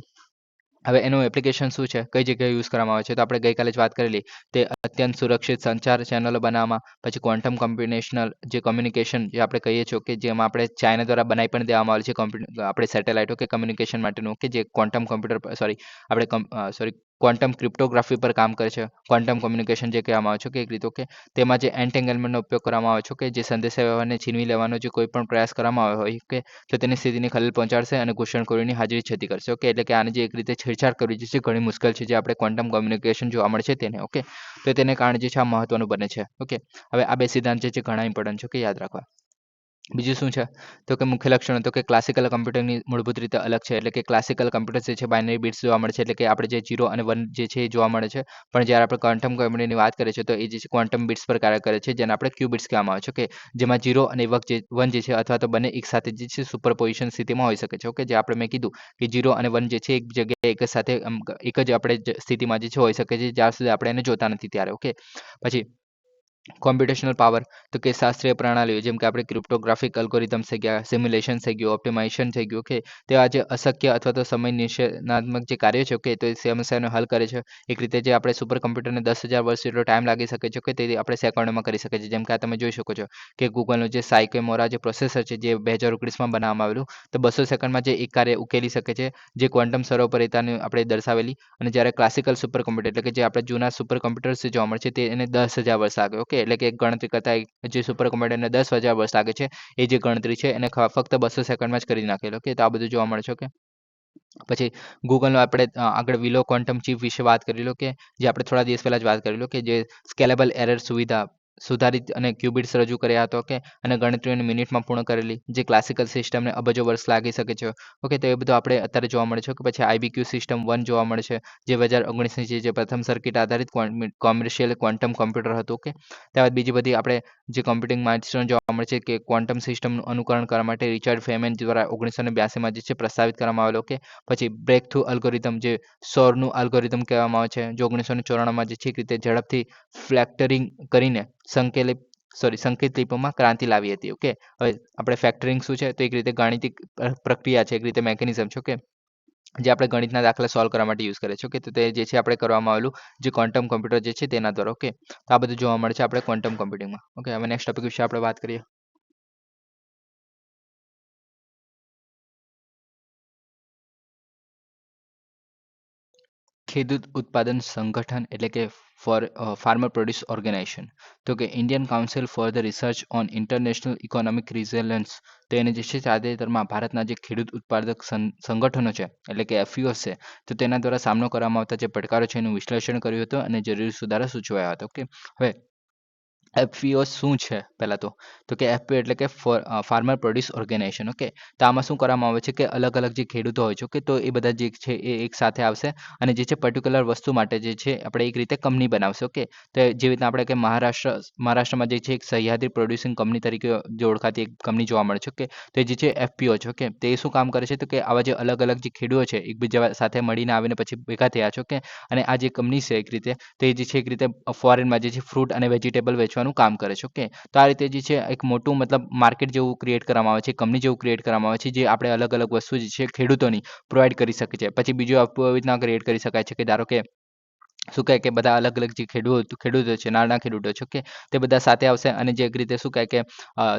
Speaker 1: હવે એનું એપ્લિકેશન શું છે, કઈ જગ્યાએ યુઝ કરવામાં આવે છે, તો આપણે ગઈકાલે જ વાત કરેલી તે અત્યંત સુરક્ષિત સંચાર ચેનલો બનાવવામાં, પછી ક્વોન્ટમ કોમ્બિનેશનલ જે કોમ્યુનિકેશન જે આપણે કહીએ છીએ કે જેમાં આપણે ચાઇના દ્વારા બનાવી પણ દેવામાં આવેલ છે આપણે સેટેલાઇટો કે કમ્યુનિકેશન માટેનું કે જે quantum computer sorry quantum cryptography પર કામ કરે છે. ક્વોન્ટમ કોમ્યુનિકેશન જે કહેવામાં આવે છે કે એક રીતે. ઓકે, તેમાં જે એન્ટેંગલમેન્ટનો ઉપયોગ કરવામાં આવે છે કે જે સંદેશાવ્યવહારને છીનવી લેવાનો જે કોઈ પણ પ્રયાસ કરવામાં આવ્યો હોય કે તો તેની સ્થિતિને ખલેલ પહોંચાડશે અને ઘૂસણખોરીની હાજરી છતી કરશે. ઓકે, એટલે કે આને જે એક રીતે છેડછાડ કરવી જે છે ઘણી મુશ્કેલ છે જે આપણે ક્વોન્ટમ કોમ્યુનિકેશન જોવા મળે છે તેને. ઓકે, તો તેને કારણે જે છે આ મહત્વનું બને છે. ઓકે, હવે આ 2 સિદ્ધાંત જે છે ઘણા ઇમ્પોર્ટન્ટ છે કે યાદ રાખવા. બીજું શું છે? તો કે મુખ્ય લક્ષણો તો કે ક્લાસિકલ કમ્પ્યુટરની મૂળભૂત રીતે અલગ છે. એટલે કે ક્લાસિકલ કમ્પ્યુટર જે છે બાઇનરી બિટ્સ જોવા મળે છે. એટલે કે આપણે જે 0 અને 1 જે છે એ જોવા મળે છે. પણ જ્યારે આપણે ક્વોન્ટમ કમ્પ્યુટરની વાત કરીએ છીએ તો એ જે છે ક્વોન્ટમ બિટ્સ પર કાર્ય કરે છે જેને આપણે ક્યુ બિટ્સ કહેવામાં આવે છે. ઓકે, જેમાં 0 અને 1 જે છે અથવા તો બંને એકસાથે જે છે સુપરપોઝિશન સ્થિતિમાં હોઈ શકે છે. ઓકે, જે આપણે મેં કીધું કે 0 અને 1 જે છે એક જગ્યાએ એક જ સાથે એક જ સ્થિતિમાં જે છે હોઈ શકે છે જ્યાં સુધી આપણે એને જોતા નથી ત્યારે. ઓકે, પછી કોમ્પ્યુટેશનલ પાવર તો કે શાસ્ત્રીય પ્રણાલીઓ જેમ કે આપણે ક્રિપ્ટોગ્રાફિક અલ્ગોરિધમ્સ થઈ ગયા, સિમ્યુલેશન થઈ ગયું, ઓપ્ટિમાઇઝેશન થઈ ગયું. ઓકે, તે આજે અશક્ય અથવા તો સમય નિષેધાત્મક જે કાર્યો છે. ઓકે, તો એ સમસ્યાનો હલ કરે છે. એક રીતે જે આપણે સુપર કમ્પ્યુટરને 10,000 વર્ષ જેટલો ટાઈમ લાગી શકે છે કે તે આપણે સેકન્ડોમાં કરી શકીએ છીએ. જેમ કે આ તમે જોઈ શકો છો કે ગૂગલનું જે સાયકોમોરા જે પ્રોસેસર છે જે 2019માં બનાવવામાં આવેલું તો 200 સેકન્ડમાં જે એક કાર્ય ઉકેલી શકે છે જે ક્વોન્ટમ સર્વોપરિતાને આપણે દર્શાવેલી. અને જ્યારે ક્લાસિકલ સુપર કમ્પ્યુટર એટલે કે જે આપણે જૂના સુપર કમ્પ્યુટર્સ જે જોવા મળે છે તે એને 10,000 વર્ષ લાગે. ઓકે, એટલે કે એક ગણતરી કરતા જે સુપર કમ્પ્યુટરને 10,000 વર્ષ લાગે છે એ જે ગણતરી છે એને ફક્ત 200 સેકન્ડમાં જ કરી નાખેલો. ઓકે, તો આ બધું જોવા મળે છે. ઓકે, પછી ગૂગલનો આપણે આગળ વિલો ક્વોન્ટમ ચિપ વિશે વાત કરી લો કે જે આપણે થોડા દિવસ પહેલા જ વાત કરી લો કે જે સ્કેલેબલ એરર સુવિધા સુધારિત અને ક્યુબિટ્સ રજૂ કર્યા હતો. ઓકે, અને ગણતરીઓને મિનિટમાં પૂર્ણ કરેલી જે ક્લાસિકલ સિસ્ટમને અબજો વર્ષ લાગી શકે છે. ઓકે, તો એ બધું આપણે અત્યારે જોવા મળે છે. કે પછી IBQ સિસ્ટમ 1 જોવા મળે છે જે 2019ની જે પ્રથમ સર્કિટ આધારિત કોમર્શિયલ ક્વોન્ટમ કોમ્પ્યુટર હતું. ઓકે, ત્યારબાદ બીજી બધી આપણે જે કોમ્પ્યુટિંગ માઇલસ્ટોન જોવા મળે છે કે ક્વોન્ટમ સિસ્ટમનું અનુકરણ કરવા માટે રિચર્ડ ફેમેન દ્વારા 1982માં જે છે પ્રસ્તાવિત કરવામાં આવેલો. ઓકે, પછી બ્રેક થ્રુ અલ્ગોરિધમ જે સૌરનું અલ્ગોરિધમ કહેવામાં આવે છે જે 1994માં જે છે એક રીતે ઝડપથી ફેક્ટરિંગ કરીને સંકેત લિપિમાં ક્રાંતિ લાવી હતી. ઓકે, હવે આપણે ફેક્ટરિંગ શું છે તો એક રીતે ગાણિતિક પ્રક્રિયા છે, એક રીતે મેકેનિઝમ છે. ઓકે, જે આપણે ગણિતના દાખલા સોલ્વ કરવા માટે યુઝ કરીએ છીએ. ઓકે, તો તે જે છે આપણે કરવામાં આવેલું જે ક્વોન્ટમ કોમ્પ્યુટર જે છે તેના દ્વારા. ઓકે, તો આ બધું જોવા મળે છે આપણે ક્વોન્ટમ કોમ્પ્યુટિંગમાં. ઓકે, હવે નેક્સ્ટ ટોપિક વિશે આપણે વાત કરીએ. ખેડૂત ઉત્પાદન સંગઠન એટલે કે ફાર્મર પ્રોડ્યુસ ઓર્ગેનાઇઝેશન. તો કે Indian council for the research on international economic resilience. તો એને જે છે તાજેતરમાં ભારતના જે ખેડૂત ઉત્પાદક સંગઠનો છે એટલે કે FPO છે તો તેના દ્વારા સામનો કરવામાં આવતા જે પડકારો છે એનું વિશ્લેષણ કર્યું હતું અને જરૂરી સુધારા સૂચવાયા હતા. ઓકે, હવે FPO શું છે પહેલાં તો કે FPO એટલે કે ફાર્મર પ્રોડ્યુસ ઓર્ગેનાઇઝેશન. ઓકે, તો આમાં શું કરવામાં આવે છે કે અલગ અલગ જે ખેડૂતો હોય છે ઓકે તો એ બધા જે છે એ એક સાથે આવશે અને જે છે પર્ટિક્યુલર વસ્તુ માટે જે છે આપણે એક રીતે કંપની બનાવશે. ઓકે, તો જેવી રીતના આપણે કે મહારાષ્ટ્રમાં જે છે એક સહ્યાદ્રી પ્રોડ્યુસિંગ કંપની તરીકે જે ઓળખાતી એક કંપની જોવા મળે છે. ઓકે, તો એ જે છે FPO છે. ઓકે, તે શું કામ કરે છે તો કે આવા જે અલગ અલગ જે ખેડૂતો છે એકબીજા સાથે મળીને આવીને પછી ભેગા થયા છે. ઓકે, અને આ જે કંપની છે એક રીતે તો એ જે છે એક રીતે ફોરેનમાં જે છે ફ્રૂટ અને વેજીટેબલ વેચવાનું કામ કરે છે. ઓકે, તો આ રીતે જે છે એક મોટું મતલબ માર્કેટ જેવું ક્રિએટ કરવામાં આવે છે, કંપની જેવું ક્રિએટ કરવામાં આવે છે જે આપણે અલગ અલગ વસ્તુ જે છે ખેડૂતોની પ્રોવાઈડ કરી શકે છે. પછી બીજું એવી રીતના ક્રિએટ કરી શકાય છે કે ધારો કે શું કહે કે બધા અલગ અલગ જે ખેડૂતો છે નાના ખેડૂતો છે. ઓકે, તે બધા સાથે આવશે અને જે એક રીતે શું કહે કે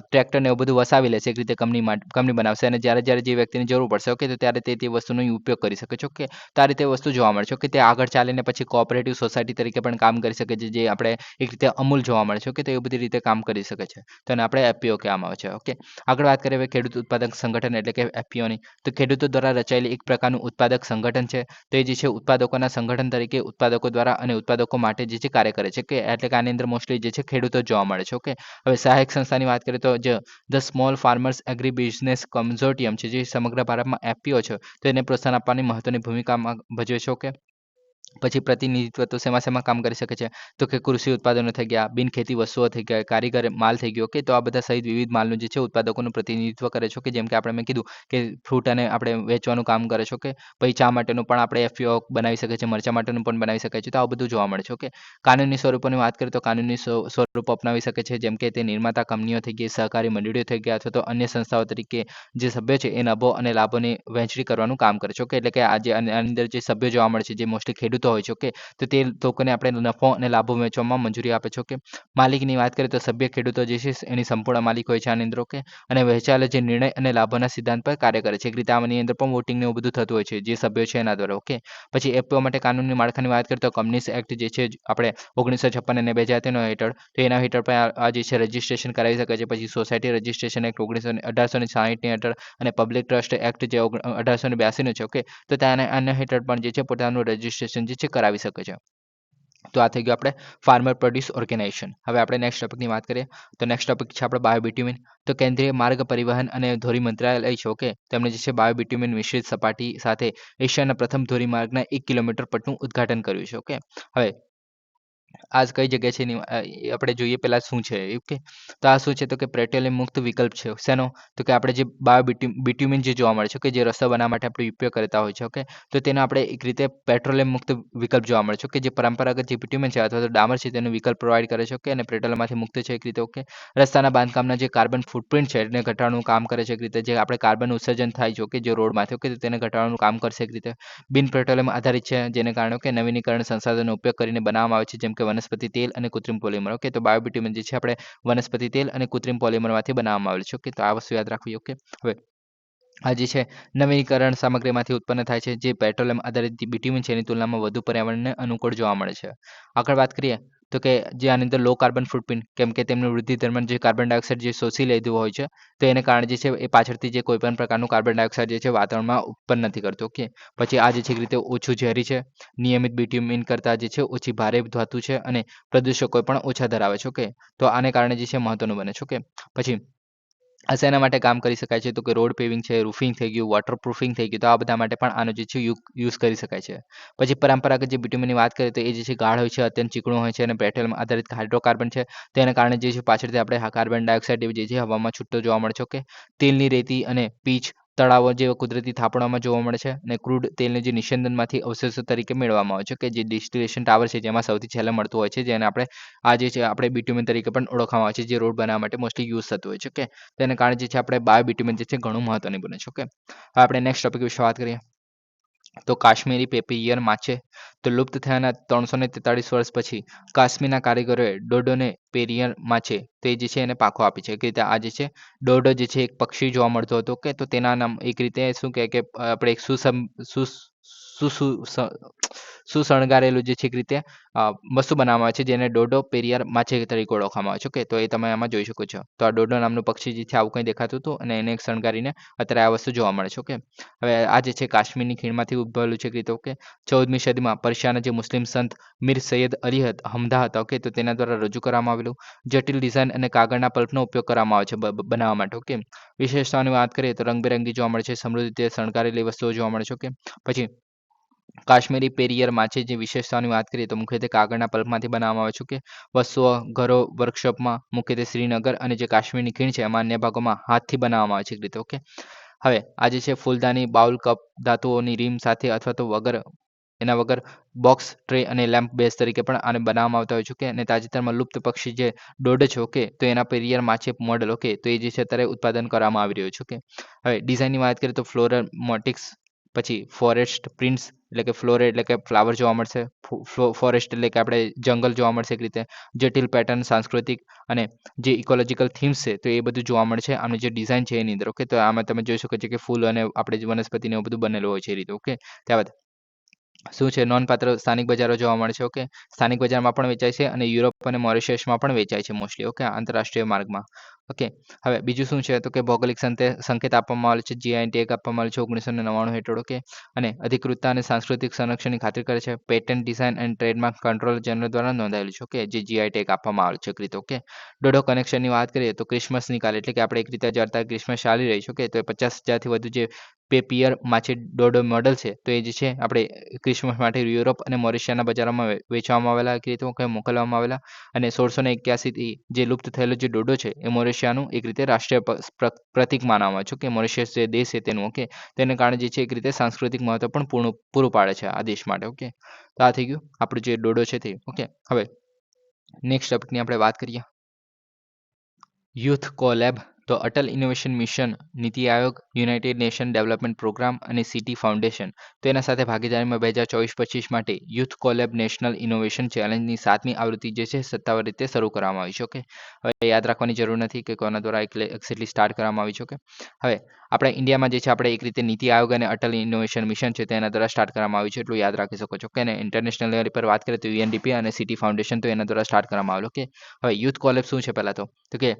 Speaker 1: ટ્રેક્ટર ને એવું બધું વસાવી લેશે એક રીતે કંપની બનાવશે અને જ્યારે જ્યારે જે વ્યક્તિની જરૂર પડશે ઓકે તો ત્યારે તે વસ્તુનો ઉપયોગ કરી શકે છે. ઓકે, તો આ રીતે વસ્તુ જોવા મળે છે. ઓકે, તે આગળ ચાલીને પછી કોઓપરેટિવ સોસાયટી તરીકે પણ કામ કરી શકે છે જે આપણે એક રીતે અમૂલ જોવા મળે છે. ઓકે, તો એ બધી રીતે કામ કરી શકે છે. તો એને આપણે FPO કહેવામાં આવે છે. ઓકે, આગળ વાત કરીએ હવે ખેડૂત ઉત્પાદક સંગઠન એટલે કે FPOની. તો ખેડૂતો દ્વારા રચાયેલી એક પ્રકારનું ઉત્પાદક સંગઠન છે. તો એ જે છે ઉત્પાદકોના સંગઠન તરીકે ઉત્પાદકો દ્વારા દ્વારા અને ઉત્પાદકો માટે જે છે કાર્ય કરે છે, કે એટલે કે આની અંદર મોસ્ટલી જે છે ખેડૂતો જોવા મળે છે. ઓકે. હવે સહાયક સંસ્થાની વાત કરીએ તો the small farmers agri business consortium છે, જે સમગ્ર ભારતમાં એફપીઓ છે, તો એને પ્રોત્સાહન આપવાની મહત્વની ભૂમિકામાં ભજવે છે. ઓકે. પછી પ્રતિનિધિત્વ તો શેમાં કામ કરી શકે છે, તો કે કૃષિ ઉત્પાદનો થઈ ગયા, બિનખેતી વસ્તુઓ થઈ ગયા, કારીગર માલ થઈ ગયો, કે તો આ બધા સહિત વિવિધ માલનું જે છે ઉત્પાદકોનું પ્રતિનિધિત્વ કરે છે. કે જેમ કે આપણે મેં કીધું કે ફ્રૂટ અને આપણે વેચવાનું કામ કરે છે. ઓકે. પછી ચા માટેનું પણ આપણે એફપીઓ બનાવી શકીએ છીએ, મરચા માટેનું પણ બનાવી શકાય છે. તો આવું બધું જોવા મળે છે. ઓકે. કાનૂની સ્વરૂપોની વાત કરીએ તો કાનૂની સ્વરૂપ અપનાવી શકે છે, જેમ કે તે નિર્માતા કંપનીઓ થઈ ગઈ, સહકારી મંડળીઓ થઈ ગયા, અથવા તો અન્ય સંસ્થાઓ તરીકે જે સભ્ય છે એ નફો અને લાભોની વહેંચણી કરવાનું કામ કરે છે. ઓકે. એટલે કે આજે આની અંદર જે સભ્યો જોવા મળે છે, જે મોસ્ટલી ખેડૂતો હોય છે. ઓકે. તો તે લોકોને આપણે નફો અને લાભો વહેંચવામાં મંજૂરી આપે છે. ઓકે. માલિકીની વાત કરીએ તો સભ્ય ખેડૂતો જે છે એની સંપૂર્ણ માલિક હોય છે આની અંદર. ઓકે. અને વહેંચાયેલા જે નિર્ણય અને લાભોના સિદ્ધાંત પર કાર્ય કરે છે. એક રીતે આની અંદર પણ વોટિંગ ને એવું બધું થતું હોય છે, જે સભ્યો છે એના દ્વારા. ઓકે. પછી એફપીઓ માટે કાનૂની માળખાની વાત કરીએ તો કંપનીઝ એક્ટ જે છે આપણે 1956 અને 2003 હેઠળ, તો એના હેઠળ પણ આ જે છે રજિસ્ટ્રેશન કરાવી શકે છે. પછી સોસાયટી રજિસ્ટ્રેશન એક્ટ 1860 હેઠળ અને પબ્લિક ટ્રસ્ટ એક્ટ જે 1882 છે. ઓકે. તો આના હેઠળ પણ જે છે પોતાનું રજિસ્ટ્રેશન જે છે કરાવી શકે છે. તો આ થઈ ગયું આપણે ફાર્મર પ્રોડ્યુસ ઓર્ગેનાઇઝેશન. હવે આપણે નેક્સ્ટ ટોપિકની વાત કરીએ તો નેક્સ્ટ ટોપિક છે આપણે બાયોબિટ્યુમિન. તો કેન્દ્રીય માર્ગ પરિવહન અને ધોરી મંત્રાલય છે. ઓકે. તેમણે જે છે બાયોબિટ્યુમિન મિશ્રિત સપાટી સાથે એશિયાના પ્રથમ ધોરીમાર્ગના 1 કિલોમીટર પટનું ઉદ્ઘાટન કર્યું છે. ઓકે. હવે આજ કઈ જગ્યા છે એ આપણે જોઈએ પહેલા શું છે. ઓકે. તો આ શું છે, તો કે પેટ્રોલિયમ મુક્ત વિકલ્પ છે. શેનો? તો કે આપણે જે બાયોબિટ્યુમિન જે જોવા મળે છે, કે જે રસ્તા બનાવવા માટે આપણે ઉપયોગ કરતા હોય છે. ઓકે. તો તેનો આપણે એક રીતે પેટ્રોલિયમ મુક્ત વિકલ્પ જોવા મળે છે. કે જે પરંપરાગત જે બિટ્યુમિન છે અથવા તો ડામર છે તેનો વિકલ્પ પ્રોવાઈડ કરે છે. ઓકે. અને પેટ્રોલમાંથી મુક્ત છે એક રીતે. ઓકે. રસ્તાના બાંધકામના જે કાર્બન ફૂટપ્રિન્ટ છે એને ઘટાડવાનું કામ કરે છે એક રીતે. જે આપણે કાર્બન ઉત્સર્જન થાય છે, ઓકે, જે રોડમાંથી, ઓકે, તો તેને ઘટાડવાનું કામ કરશે એક રીતે. બિન પેટ્રોલિયમ આધારિત છે, જેને કારણે કે નવીનીકરણ સંસાધનનો ઉપયોગ કરીને બનાવવામાં આવે છે, જેમ કે વનસ્પતિ તેલ અને કૃત્રિમ પોલિમર. ઓકે. તો બાયોબિટ્યુમિન જે છે આપણે વનસ્પતિ તેલ અને કૃત્રિમ પોલિમરમાંથી બનાવવામાં આવેલ છે. ઓકે. તો આ વસ્તુ યાદ રાખવી. ઓકે. હવે આ જે છે નવીનીકરણ સામગ્રીમાંથી ઉત્પન્ન થાય છે, જે પેટ્રોલિયમ આધારિત બિટ્યુમિન છે એની તુલનામાં વધુ પર્યાવરણને અનુકૂળ જોવા મળે છે. આગળ વાત કરીએ તો કે જે આની અંદર લો કાર્બન ફૂટપ્રિન્ટ, કેમ કે તેમની વૃદ્ધિ દરમિયાન જે કાર્બન ડાયોક્સાઇડ જે શોષી લેતું હોય છે, તો એને કારણે જે છે એ પાછળથી જે કોઈ પણ પ્રકારનું કાર્બન ડાયોક્સાઇડ જે છે વાતાવરણમાં ઉત્પન્ન નથી કરતું. ઓકે. પછી આ જે છે એક રીતે ઓછું ઝેરી છે, નિયમિત બિટ્યુમિન કરતાં જે છે ઓછી ભારે ધાતુ છે અને પ્રદૂષકો પણ ઓછા ધરાવે છે. ઓકે. તો આને કારણે જે છે મહત્વનું બને છે. ઓકે. પછી આ શેના માટે કામ કરી શકાય છે, તો કે રોડ પેવિંગ છે, રૂફિંગ થઈ ગયું, વોટરપ્રૂફિંગ થઈ ગયું, તો આ બધા માટે પણ આનો જે છે યુઝ કરી શકાય છે. પછી પરંપરાગત જે બિટ્યુમિનની વાત કરીએ તો એ જે છે ગાઢ હોય છે, અત્યંત ચીકણું હોય છે અને પેટ્રોલિયમ આધારિત હાઇડ્રોકાર્બન છે. તેના કારણે જે છે પાછળથી આપણે કાર્બન ડાયોક્સાઇડ જે છે હવામાં છૂટતો જોવા મળે છે. ઓકે. તેલની રેતી અને પીચ તળાવો જેવા કુદરતી થાપણોમાં જોવા મળે છે, અને ક્રૂડ તેલને જે નિસ્યંદનમાંથી અવશેષો તરીકે મેળવવામાં આવે છે, કે જે ડિસ્ટિલેશન ટાવર છે જેમાં સૌથી છેલ્લે મળતું હોય છે, જેને આપણે આ જે છે આપણે બિટ્યુમિન તરીકે પણ ઓળખવામાં આવે છે, જે રોડ બનાવવા માટે મોસ્ટલી યુઝ થતું હોય છે. ઓકે. તેને કારણે જે છે આપણે બાયોબિટ્યુમિન જે છે ઘણું મહત્વનું બને છે. ઓકે. હવે આપણે નેક્સ્ટ ટોપિક વિશે વાત કરીએ તો કાશ્મીરી પેપીયર માછે. તો લુપ્ત થયાના 343 વર્ષ પછી કાશ્મીરના કારીગરોએ ડોડોને પેરિયર માછે તે જે છે એને પાખો આપી છે. એક રીતે આ જે છે ડોડો જે છે એક પક્ષી જોવા મળતો હતો, કે તો તેના નામ એક રીતે શું કહે કે આપણે એક સુશણગારેલું જે છે એક રીતે વસ્તુ બનાવવામાં આવે છે, જેને ડોડો પેરિયર માછે તરીકે ઓળખવામાં આવે છે. ઓકે. તો એ તમે આમાં જોઈ શકો છો. તો આ ડોડો નામનું પક્ષી જે છે આવું કંઈ દેખાતું હતું અને એને શણગારીને અત્યારે આ વસ્તુ જોવા મળે છે. ઓકે. હવે આ જે છે કાશ્મીરની ખીણમાંથી ઉદ્ભવેલું છે એક રીતે. ઓકે. 14મી સદીમાં પર્શિયાના જે મુસ્લિમ સંત મીર સૈયદ અલી હમદા હતા. ઓકે. તો તેના દ્વારા રજૂ કરવામાં આવેલું જટિલ ડિઝાઇન અને કાગળના પલ્પનો ઉપયોગ કરવામાં આવે છે બનાવવા માટે. ઓકે. વિશેષતાઓની વાત કરીએ તો રંગબેરંગી જોવા મળે છે, સમૃદ્ધ રીતે શણગારેલી વસ્તુઓ જોવા મળે છે. ઓકે. પછી કાશ્મીરી પેરિયર માછે જે વિશેષતાઓની વાત કરીએ તો મુખ્યત્વે કાગળના પલ્પમાંથી બનાવવામાં આવે છે. કે વસ્તુઓ ઘરો વર્કશોપમાં મુખ્યત્વે શ્રીનગર અને જે કાશ્મીરની ખીણ છે એમાં અન્ય ભાગોમાં હાથથી બનાવવામાં આવે છે એક રીતે. ઓકે. હવે આ જે છે ફૂલદાની, બાઉલ, કપ, ધાતુઓની રીમ સાથે અથવા તો એના વગર બોક્સ, ટ્રે અને લેમ્પ બેઝ તરીકે પણ આને બનાવવામાં આવતા હોય છે. કે અને તાજેતરમાં લુપ્ત પક્ષી જે ડોડ છે, ઓકે, તો એના પેરિયર માછે મોડેલ, ઓકે, તો એ જે છે અત્યારે ઉત્પાદન કરવામાં આવી રહ્યું છે. ઓકે. હવે ડિઝાઇનની વાત કરીએ તો ફ્લોરલ મોટિક્સ, પછી ફોરેસ્ટ પ્રિન્ટ્સ એટલે કે ફ્લોરે એટલે કે ફ્લાવર જોવા મળશે, ફોરેસ્ટ એટલે કે આપણે જંગલ જોવા મળશે એક રીતે, જટિલ પેટર્ન, સાંસ્કૃતિક અને જે ઇકોલોજીકલ થીમ્સ છે તો એ બધું જોવા મળે છે આમની જે ડિઝાઇન છે એની અંદર. ઓકે. તો આમાં તમે જોઈ શકો છો કે ફૂલ અને આપણે જે વનસ્પતિને એવું બધું બનેલું હોય છે એ રીતે. ઓકે. ત્યારબાદ શું છે નોંધપાત્ર સ્થાનિક બજારો જોવા મળે છે. ઓકે, સ્થાનિક બજારમાં પણ વેચાય છે અને યુરોપ અને મોરિશિયસમાં પણ વેચાય છે મોસ્ટલી. ઓકે, આંતરરાષ્ટ્રીય માર્ગમાં. ઓકે, હવે બીજું શું છે તો કે ભૌગોલિક સંકેત આપવામાં આવેલ છે, જીઆઈ ટેગ આપવામાં આવેલ છે 1999 હેઠળ. ઓકે, અને અધિકૃતતા અને સાંસ્કૃતિક સંરક્ષણની ખાતરી કરે છે. Patent design and trademark controller general દ્વારા નોંધાયેલું છે. ઓકે, જે જીઆઈ ટેગ આપવામાં આવેલ છે એક રીતે. ઓકે, ડોડો કનેક્શનની વાત કરીએ તો ક્રિસમસની કાલે એટલે કે આપણે એક રીતે જ્યારે ક્રિસમસ ચાલી રહી છે. ઓકે, તો 50,000થી વધુ જે પિયર માછી ડોડો મોડલ છે તો એ જે છે આપણે ક્રિસમસ માટે યુરોપ અને મોરિશિયાના બજારોમાં વેચવામાં આવેલા એક રીતે મોકલવામાં આવેલા. અને 1681થી જે લુપ્ત થયેલો જે ડોડો છે એ મોરિશિયાનું એક રીતે રાષ્ટ્રીય પ્રતીક માનવામાં આવે છે કે મોરિશિયસ જે દેશ છે તેનું. ઓકે, તેને કારણે જે છે એક રીતે સાંસ્કૃતિક મહત્વ પણ પૂરું પાડે છે આ દેશ માટે. ઓકે, તો આ થઈ ગયું આપણું જે ડોડો છે તે. ઓકે, હવે નેક્સ્ટ ટોપિકની આપણે વાત કરીએ. યુથ કોલેબ તો Atal innovation mission, NITI Aayog, United nation development programme અને સિટી ફાઉન્ડેશન તો એના સાથે ભાગીદારીમાં 2024-25 માટે યુથ કોલેબ નેશનલ ઇનોવેશન ચેલેન્જની 7મી આવૃત્તિ જે છે સત્તાવાર રીતે શરૂ કરવામાં આવી છે. ઓકે, હવે યાદ રાખવાની જરૂર નથી કે કોના દ્વારા એક્ઝેક્ટલી સ્ટાર્ટ કરવામાં આવી છે. ઓકે, હવે આપણે ઇન્ડિયામાં જે છે આપણે એક રીતે નીતિ આયોગ અને અટલ ઇનોવેશન મિશન છે તેના દ્વારા સ્ટાર્ટ કરવામાં આવ્યું છે એટલું યાદ રાખી શકો છો. ઓકે, અને ઇન્ટરનેશનલ લેવલ પર વાત કરીએ તો યુએનડીપી અને સિટી ફાઉન્ડેશન તો એના દ્વારા સ્ટાર્ટ કરવામાં આવેલું. ઓકે, હવે યુથ કોલેબ શું છે પહેલાં તો કે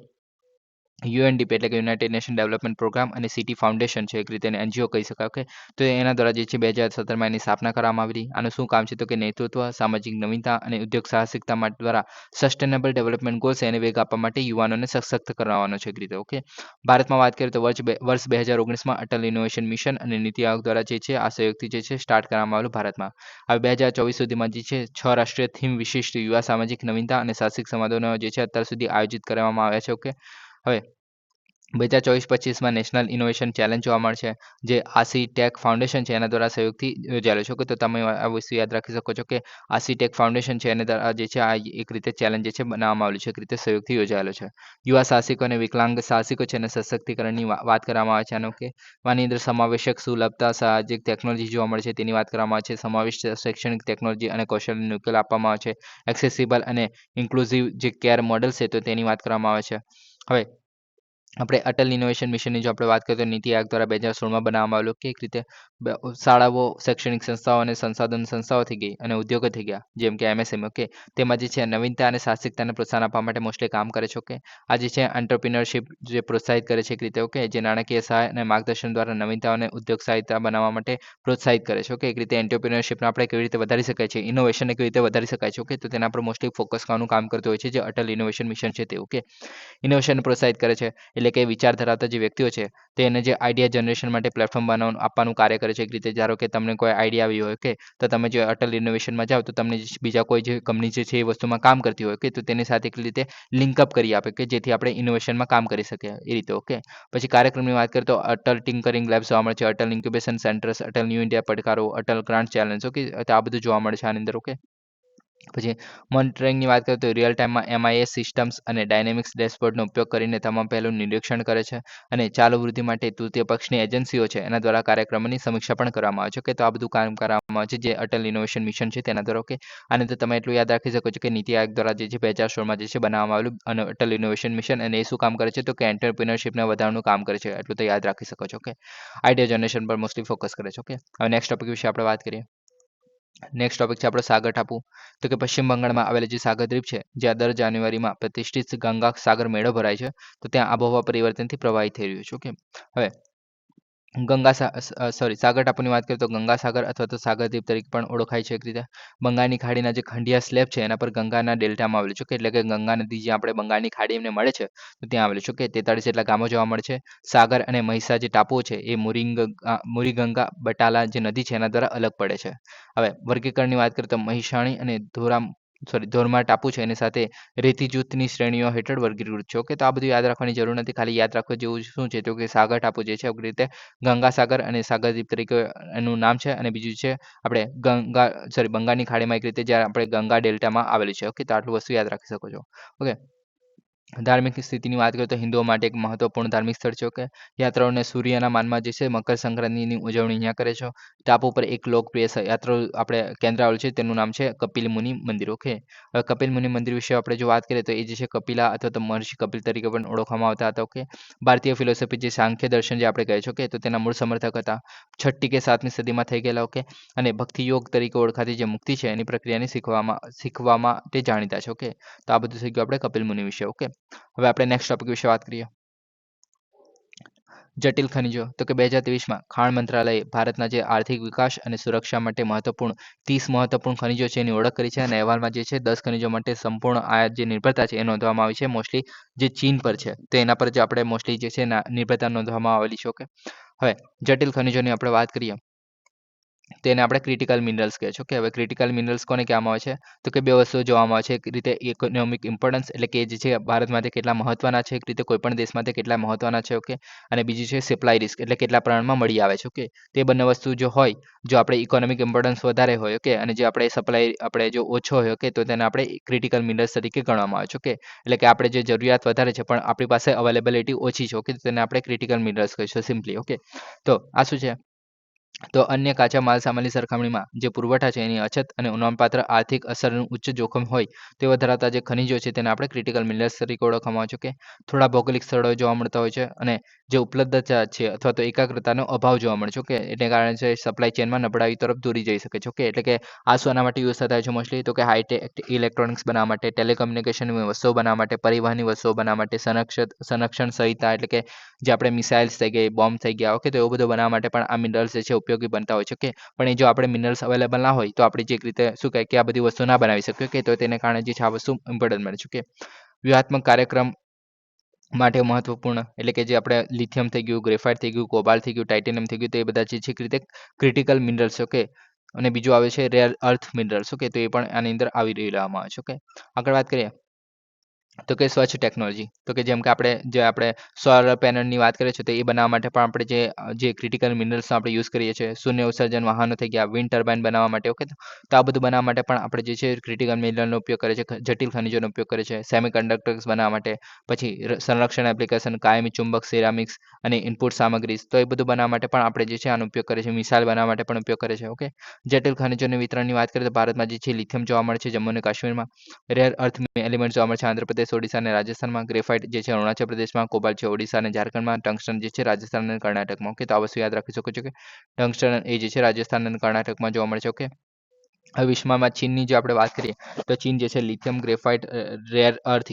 Speaker 1: યુએનડીપી એટલે કે યુનાઇટેડ નેશન ડેવલપમેન્ટ પ્રોગ્રામ અને સિટી ફાઉન્ડેશન છે એક રીતે એને એનજીઓ કહી શકાય. ઓકે, તો એના દ્વારા જે છે 2017માં એની સ્થાપના કરવામાં આવેલી. આનું શું કામ છે તો કે નેતૃત્વ, સામાજિક નવીનતા અને ઉદ્યોગ સાહસિકતા માટે દ્વારા સસ્ટેનેબલ ડેવલપમેન્ટ ગોલ્સ એને વેગ આપવા માટે યુવાનોને સશક્ત કરવાનો છે એક રીતે. ઓકે, ભારતમાં વાત કરીએ તો વર્ષ 2019માં અટલ ઇનોવેશન મિશન અને નીતિ આયોગ દ્વારા જે છે આ સહયોગથી જે છે સ્ટાર્ટ કરવામાં આવેલું ભારતમાં. હવે 2024 સુધીમાં જે છે 6 રાષ્ટ્રીય થીમ વિશિષ્ટ યુવા સામાજિક નવીનતા અને સાહસિક સંવાદોનો જે છે અત્યાર સુધી આયોજિત કરવામાં આવ્યા છે. ઓકે, હવે 2024-25માં નેશનલ ઇનોવેશન ચેલેન્જ જોવા મળશે જે આસી ટેક ફાઉન્ડેશન છે એના દ્વારા સહયોગથી યોજાયેલો છે. તો તમે આ વસ્તુ યાદ રાખી શકો છો કે આસી ટેક ફાઉન્ડેશન છે એને દ્વારા જે છે આ એક રીતે ચેલેન્જ જે છે બનાવવામાં આવેલું છે એક રીતે સહયોગથી યોજાયેલો છે. યુવા સાહસિકો અને વિકલાંગ સાહસિકો છે અને સશક્તિકરણની વાત કરવામાં આવે છે. આનો કે આની અંદર સમાવેશક સુલભતા સામાજિક ટેકનોલોજી જોવા મળે છે તેની વાત કરવામાં આવે છે. સમાવિષ્ટ શૈક્ષણિક ટેકનોલોજી અને કૌશલ્યનો ઉકેલ આપવામાં આવે છે. એક્સેસિબલ અને ઇન્ક્લુઝિવ જે કેર મોડલ છે તો તેની વાત કરવામાં આવે છે. હવે આપણે અટલ ઇનોવેશન મિશનની જો આપણે વાત કરીએ તો નીતિ આયોગ દ્વારા 2016માં બનાવવામાં આવેલું કે એક રીતે શાળાઓ, શૈક્ષણિક સંસ્થાઓ અને સંસાધન સંસ્થાઓ થઈ ગઈ અને ઉદ્યોગો થઈ ગયા જેમ કે એમએસએમઈ. ઓકે, તેમાં જે છે નવીનતા અને સાહસિકતાને પ્રોત્સાહન આપવા માટે મોસ્ટલી કામ કરે છે. ઓકે, આ જે છે એન્ટરપ્રિન્યોરશિપ જે પ્રોત્સાહિત કરે છે એક રીતે. ઓકે, જે નાણાકીય સહાય અને માર્ગદર્શન દ્વારા નવીનતાઓને ઉદ્યોગ સહાયતા બનાવવા માટે પ્રોત્સાહિત કરે છે. ઓકે, એક રીતે એન્ટરપ્રિન્યોરશિપને આપણે કેવી રીતે વધારી શકાય છે, ઇનોવેશનને કેવી રીતે વધારી શકાય છે. ઓકે, તો તેના પર મોસ્ટલી ફોકસ કરવાનું કામ કરતું હોય છે જે અટલ ઇનોવેશન મિશન છે તે. ઓકે, ઇનોવેશનને પ્રોત્સાહિત કરે છે એટલે કે વિચાર ધરાવતા જે વ્યક્તિઓ છે તેને જે આઈડિયા જનરેશન માટે પ્લેટફોર્મ બનાવવાનું આપવાનું કાર્ય કરે છે એક રીતે. ધારો કે તમને કોઈ આઈડિયા આવી હોય કે તો તમે જે અટલ ઇનોવેશનમાં જાઓ તો તમને બીજા કોઈ જે કંપની જે છે એ વસ્તુમાં કામ કરતી હોય કે તો તેની સાથે એક રીતે લિંકઅપ કરી આપે કે જેથી આપણે ઇનોવેશનમાં કામ કરી શકીએ એ રીતે. ઓકે, પછી કાર્યક્રમની વાત કરીએ તો અટલ ટિંકરિંગ લેબ્સ જોવા મળે છે, Atal incubation centres, Atal new India પડકારો, અટલ ગ્રાન્ટ ચેલેન્જ. ઓકે, તો આ બધું જોવા મળે છે આની અંદર. ઓકે, પછી મોનિટરિંગની વાત કરીએ તો રિયલ ટાઈમમાં એમઆઈએસ સિસ્ટમ્સ અને ડાયનેમિક્સ ડેશબોર્ડનો ઉપયોગ કરીને તમામ પહેલું નિરીક્ષણ કરે છે અને ચાલુ વૃદ્ધિ માટે તૃતીય પક્ષની એજન્સીઓ છે એના દ્વારા કાર્યક્રમોની સમીક્ષા પણ કરવામાં આવે છે. કે તો આ બધું કામ કરવામાં આવે છે જે અટલ ઇનોવેશન મિશન છે તેના દ્વારા. ઓકે, આને તો તમે એટલું યાદ રાખી શકો છો કે નીતિ આયોગ દ્વારા જે છે 2016માં જે છે બનાવવામાં આવેલું અને અટલ ઇનોવેશન મિશન અને એ શું કામ કરે છે તો કે એન્ટરપ્રિનરશિપને વધારવાનું કામ કરે છે એટલું તો યાદ રાખી શકો છો. ઓકે, આઈડિયા જનરેશન પર મોસ્ટલી ફોકસ કરે છે. ઓકે, હવે નેક્સ્ટ ટોપિક વિશે આપણે વાત કરીએ. નેક્સ્ટ ટોપિક છે આપણો સાગર ટાપુ. તો કે પશ્ચિમ બંગાળમાં આવેલી જે સાગર દ્વીપ છે જ્યાં દર જાન્યુઆરીમાં પ્રતિષ્ઠિત ગંગા સાગર મેળો ભરાય છે તો ત્યાં આબોહવા પરિવર્તનથી પ્રભાવિત થઈ રહ્યું છે. ઓકે, હવે સાગર ટાપુની વાત કરીએ તો ગંગા સાગર અથવા તો સાગરદ્વીપ તરીકે પણ ઓળખાય છે એક રીતે. બંગાળની ખાડીના જે ખંડિયા સ્લેબ છે એના પર ગંગાના ડેલ્ટામાં આવેલું છે. એટલે કે ગંગા નદી જે આપણે બંગાળની ખાડીને મળે છે તો ત્યાં આવેલું છે. 43 જેટલા ગામો જોવા મળે છે. સાગર અને મહીસા જે ટાપુઓ છે એ મુરીગંગા બટાલા જે નદી છે એના દ્વારા અલગ પડે છે. હવે વર્ગીકરણની વાત કરીએ તો મહીસાણી અને ધોરમા ટાપુ છે એની સાથે રેતી જૂથની શ્રેણીઓ હેઠળ વર્ગીકૃત છે. ઓકે, તો આ બધું યાદ રાખવાની જરૂર નથી. ખાલી યાદ રાખવા જેવું શું છે તો કે સાગર ટાપુ જે છે એ રીતે ગંગા સાગર અને સાગરદ્વીપ તરીકે એનું નામ છે અને બીજું છે આપણે બંગાળની ખાડીમાં એક રીતે જ્યારે આપણે ગંગા ડેલ્ટામાં આવેલી છે. ઓકે, તો આટલું વસ્તુ યાદ રાખી શકો છો. ઓકે, ધાર્મિક સ્થિતિની વાત કરીએ તો હિન્દુઓ માટે એક મહત્વપૂર્ણ ધાર્મિક સ્થળ છે. ઓકે, યાત્રાળુઓને સૂર્યના માનમાં જે છે મકર સંક્રાંતિની ઉજવણી અહીંયા કરે છે. ટાપુ પર એક લોકપ્રિય યાત્રાળુ આપણે કેન્દ્ર આવેલું છે, તેનું નામ છે કપિલ મુનિ મંદિર. ઓકે, હવે કપિલ મુનિ મંદિર વિશે આપણે જો વાત કરીએ તો એ જે છે કપિલા અથવા તો મહર્ષિ કપિલ તરીકે પણ ઓળખવામાં આવતા હતા. ઓકે, ભારતીય ફિલોસોફી જે સાંખ્ય દર્શન જે આપણે કહે છે, ઓકે, તો તેના મૂળ સમર્થક હતા. 6ઠ્ઠી કે 7મી સદીમાં થઈ ગયેલા. ઓકે, અને ભક્તિ યોગ તરીકે ઓળખાતી જે મુક્તિ છે એની પ્રક્રિયાને શીખવામાં તે જાણીતા છે. ઓકે, તો આ બધું થઈ ગયું આપણે કપિલ મુનિ વિશે. ઓકે, હવે આપણે નેક્સ્ટ ટોપિક વિશે વાત કરીએ. જટિલ ખનિજો. તો કે 2023માં ખાણ મંત્રાલયે ભારતના જે આર્થિક વિકાસ અને સુરક્ષા માટે મહત્વપૂર્ણ 30 મહત્વપૂર્ણ ખનિજો છે એની ઓળખ કરી છે, અને અહેવાલમાં જે છે 10 ખનિજો માટે સંપૂર્ણ આયાત જે નિર્ભરતા છે એ નોંધવામાં આવી છે, મોસ્ટલી જે ચીન પર છે તો એના પર જ આપણે મોસ્ટલી જે છે નિર્ભરતા નોંધવામાં આવેલી છે. ઓકે, હવે જટિલ ખનિજોની આપણે વાત કરીએ તેને આપણે ક્રિટિકલ મિનરલ્સ કહે છે. ઓકે, હવે ક્રિટિકલ મિનરલ્સ કોને કહેવામાં આવે છે? તો કે બે વસ્તુઓ જોવામાં આવે છે. એક રીતે ઇકોનોમિક ઇમ્પોર્ટન્સ એટલે કે જે છે ભારત માટે કેટલા મહત્વના છે, એક રીતે કોઈ પણ દેશ માટે કેટલા મહત્વના છે. ઓકે, અને બીજી છે સપ્લાય રિસ્ક એટલે કેટલા પ્રમાણમાં મળી આવે છે. ઓકે, તે બંને વસ્તુ જો હોય, જો આપણે ઇકોનોમિક ઇમ્પોર્ટન્સ વધારે હોય, ઓકે, અને જે આપણે સપ્લાય આપણે જો ઓછો હોય, ઓકે, તો તેને આપણે ક્રિટિકલ મિનરલ્સ તરીકે ગણવામાં આવે છે. ઓકે, એટલે કે આપણે જે જરૂરિયાત વધારે છે પણ આપણી પાસે અવેલેબિલિટી ઓછી છે. ઓકે, તેને આપણે ક્રિટિકલ મિનરલ્સ કહીશું સિમ્પલી. ઓકે, તો આ શું છે? તો અન્ય કાચા માલ સામાનની સરખામણીમાં જે પુરવઠા છે એની અછત અને નોંધપાત્ર આર્થિક અસરનું ઉચ્ચ જોખમ હોય તેવા ધરાવતા જે ખનિજો છે તેને આપણે ક્રિટિકલ મિનરલ્સ તરીકે ઓળખવામાં આવે છે. કે થોડા ભૌગોલિક સ્થળોએ જોવા મળતા હોય છે, અને જે ઉપલબ્ધતા છે અથવા તો એકાગ્રતાનો અભાવ જોવા મળે છે. ઓકે, એને કારણે છે સપ્લાય ચેનમાં નબળાઈ તરફ દોરી જઈ શકે છે. ઓકે, એટલે કે આ શોના માટે યુઝ થતા હોય છે મોસ્ટલી? તો કે હાઈટેક ઇલેક્ટ્રોનિક્સ બનાવવા માટે, ટેલિકમ્યુનિકેશનની વસ્તુઓ બનાવવા માટે, પરિવહનની વસ્તુઓ બનાવવા માટે, સંરક્ષણ સંહિતા એટલે કે જે આપણે મિસાઇલ્સ થઈ ગઈ, બોમ્બ થઈ ગયા. ઓકે, તો એવું બધું બનાવવા માટે પણ આ મિનરલ્સ જે છે ઉપયોગી બનતા હોય છે. ઓકે, પણ એ જો આપણે મિનરલ્સ અવેલેબલ ના હોય તો આપણે જે રીતે શું કહે કે આ બધી વસ્તુ ના બનાવી શકીએ. ઓકે, તો તેને કારણે જે છે આ વસ્તુ ઇમ્પોર્ટન્ટ બને છે. ઓકે, વ્યૂહાત્મક કાર્યક્રમ માટે મહત્વપૂર્ણ એટલે કે જે આપણે લિથિયમ થઈ ગયું, ગ્રેફાઇટ થઈ ગયું, કોબાલ્ટ થઈ ગયું, ટાઇટેનિયમ થઈ ગયું, તો એ બધા જે છે રીતે ક્રિટિકલ મિનરલ્સ. ઓકે, અને બીજું આવે છે રેર અર્થ મિનરલ્સ. ઓકે, તો એ પણ આની અંદર આવી રહેવામાં આવે છે. ઓકે, આગળ વાત કરીએ તો કે સ્વચ્છ ટેકનોલોજી. તો કે જેમ કે આપણે સોલર પેનલની વાત કરીએ છીએ તો એ બનાવવા માટે પણ આપણે જે ક્રિટિકલ મિનરલ્સનો આપણે યુઝ કરીએ છીએ. શૂન્ય ઉત્સર્જન વાહનો થઈ ગયા, વિન્ડ ટર્બાઇન બનાવવા માટે. ઓકે, તો આ બધું બનાવવા માટે પણ આપણે જે છે ક્રિટિકલ મિનરલનો ઉપયોગ કરે છે, જટિલ ખનિજોનો ઉપયોગ કરે છે. સેમી કન્ડક્ટર્સ બનાવવા માટે, પછી સંરક્ષણ એપ્લિકેશન, કાયમી ચુંબક, સિરામિક્સ અને ઇનપુટ સામગ્રી, તો એ બધું બનાવવા માટે પણ આપણે જે છે આનો ઉપયોગ કરે છે. મિસાઇલ બનાવવા માટે પણ ઉપયોગ કરે છે. ઓકે, જટિલ ખનિજોના વિતરણની વાત કરીએ તો ભારતમાં જે છે લિથિયમ જોવા મળે છે જમ્મુ અને કાશ્મીરમાં, રેર અર્થ એલિમેન્ટ જોવા મળે છે આંધ્રપ્રદેશ, ઓડિશા અને રાજસ્થાનમાં, ગ્રેફાઇટ જે છે અરુણાચલ પ્રદેશમાં, કોબાલ્ટ છે ઓડિશા અને ઝારખંડમાં, ટંગસ્ટન જે છે રાજસ્થાન અને કર્ણાટકમાં. ઓકે, તો આ વસ્તુ યાદ રાખી શકો છો કે ટંગસ્ટન એ જે છે રાજસ્થાન અને કર્ણાટકમાં જોવા મળે છે. ઓકે, હવે વિશ્વમાં ચીનની જો આપણે વાત કરીએ તો ચીન જે છે lithium, graphite, rare earth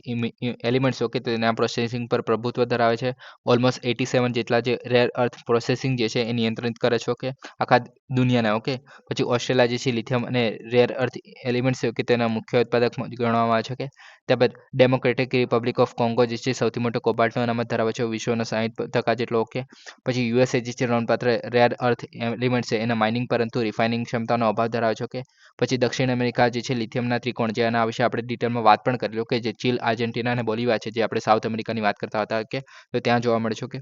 Speaker 1: elements, okay, તો તેના પ્રોસેસિંગ પર પ્રભુત્વ ધરાવે છે. ઓલમોસ્ટ 87 જેટલા જે રેર અર્થ પ્રોસેસિંગ જે છે એ નિયંત્રિત કરે છે. ઓકે, આખા દુનિયાના. ઓકે, પછી ઓસ્ટ્રેલિયા જે છે લિથિયમ અને રેર અર્થ એલિમેન્ટ્સ છે, ઓકે, તેના મુખ્ય ઉત્પાદક ગણવામાં આવે છે. ઓકે, ત્યારબાદ ડેમોક્રેટિક રિપબ્લિક ઓફ કોંગો જે છે સૌથી મોટો કોબાલ્ટનો અનામત ધરાવે છે, વિશ્વનો 60% જેટલો. ઓકે, પછી યુએસએ જે છે નોંધપાત્ર રેર અર્થ એલિમેન્ટ છે એના માઇનિંગ પરંતુ રિફાઇનિંગ ક્ષમતાનો અભાવ ધરાવે છે. ઓકે, પછી દક્ષિણ અમેરિકા જે છે લિથિયમના ત્રિકોણ, જે આના વિશે આપણે ડિટેલમાં વાત પણ કરેલી. ઓકે, જે ચીલ, આર્જેન્ટિના અને બોલિવિયા છે, જે આપણે સાઉથ અમેરિકાની વાત કરતા હતા. ઓકે, તો ત્યાં જોવા મળે છે. ઓકે,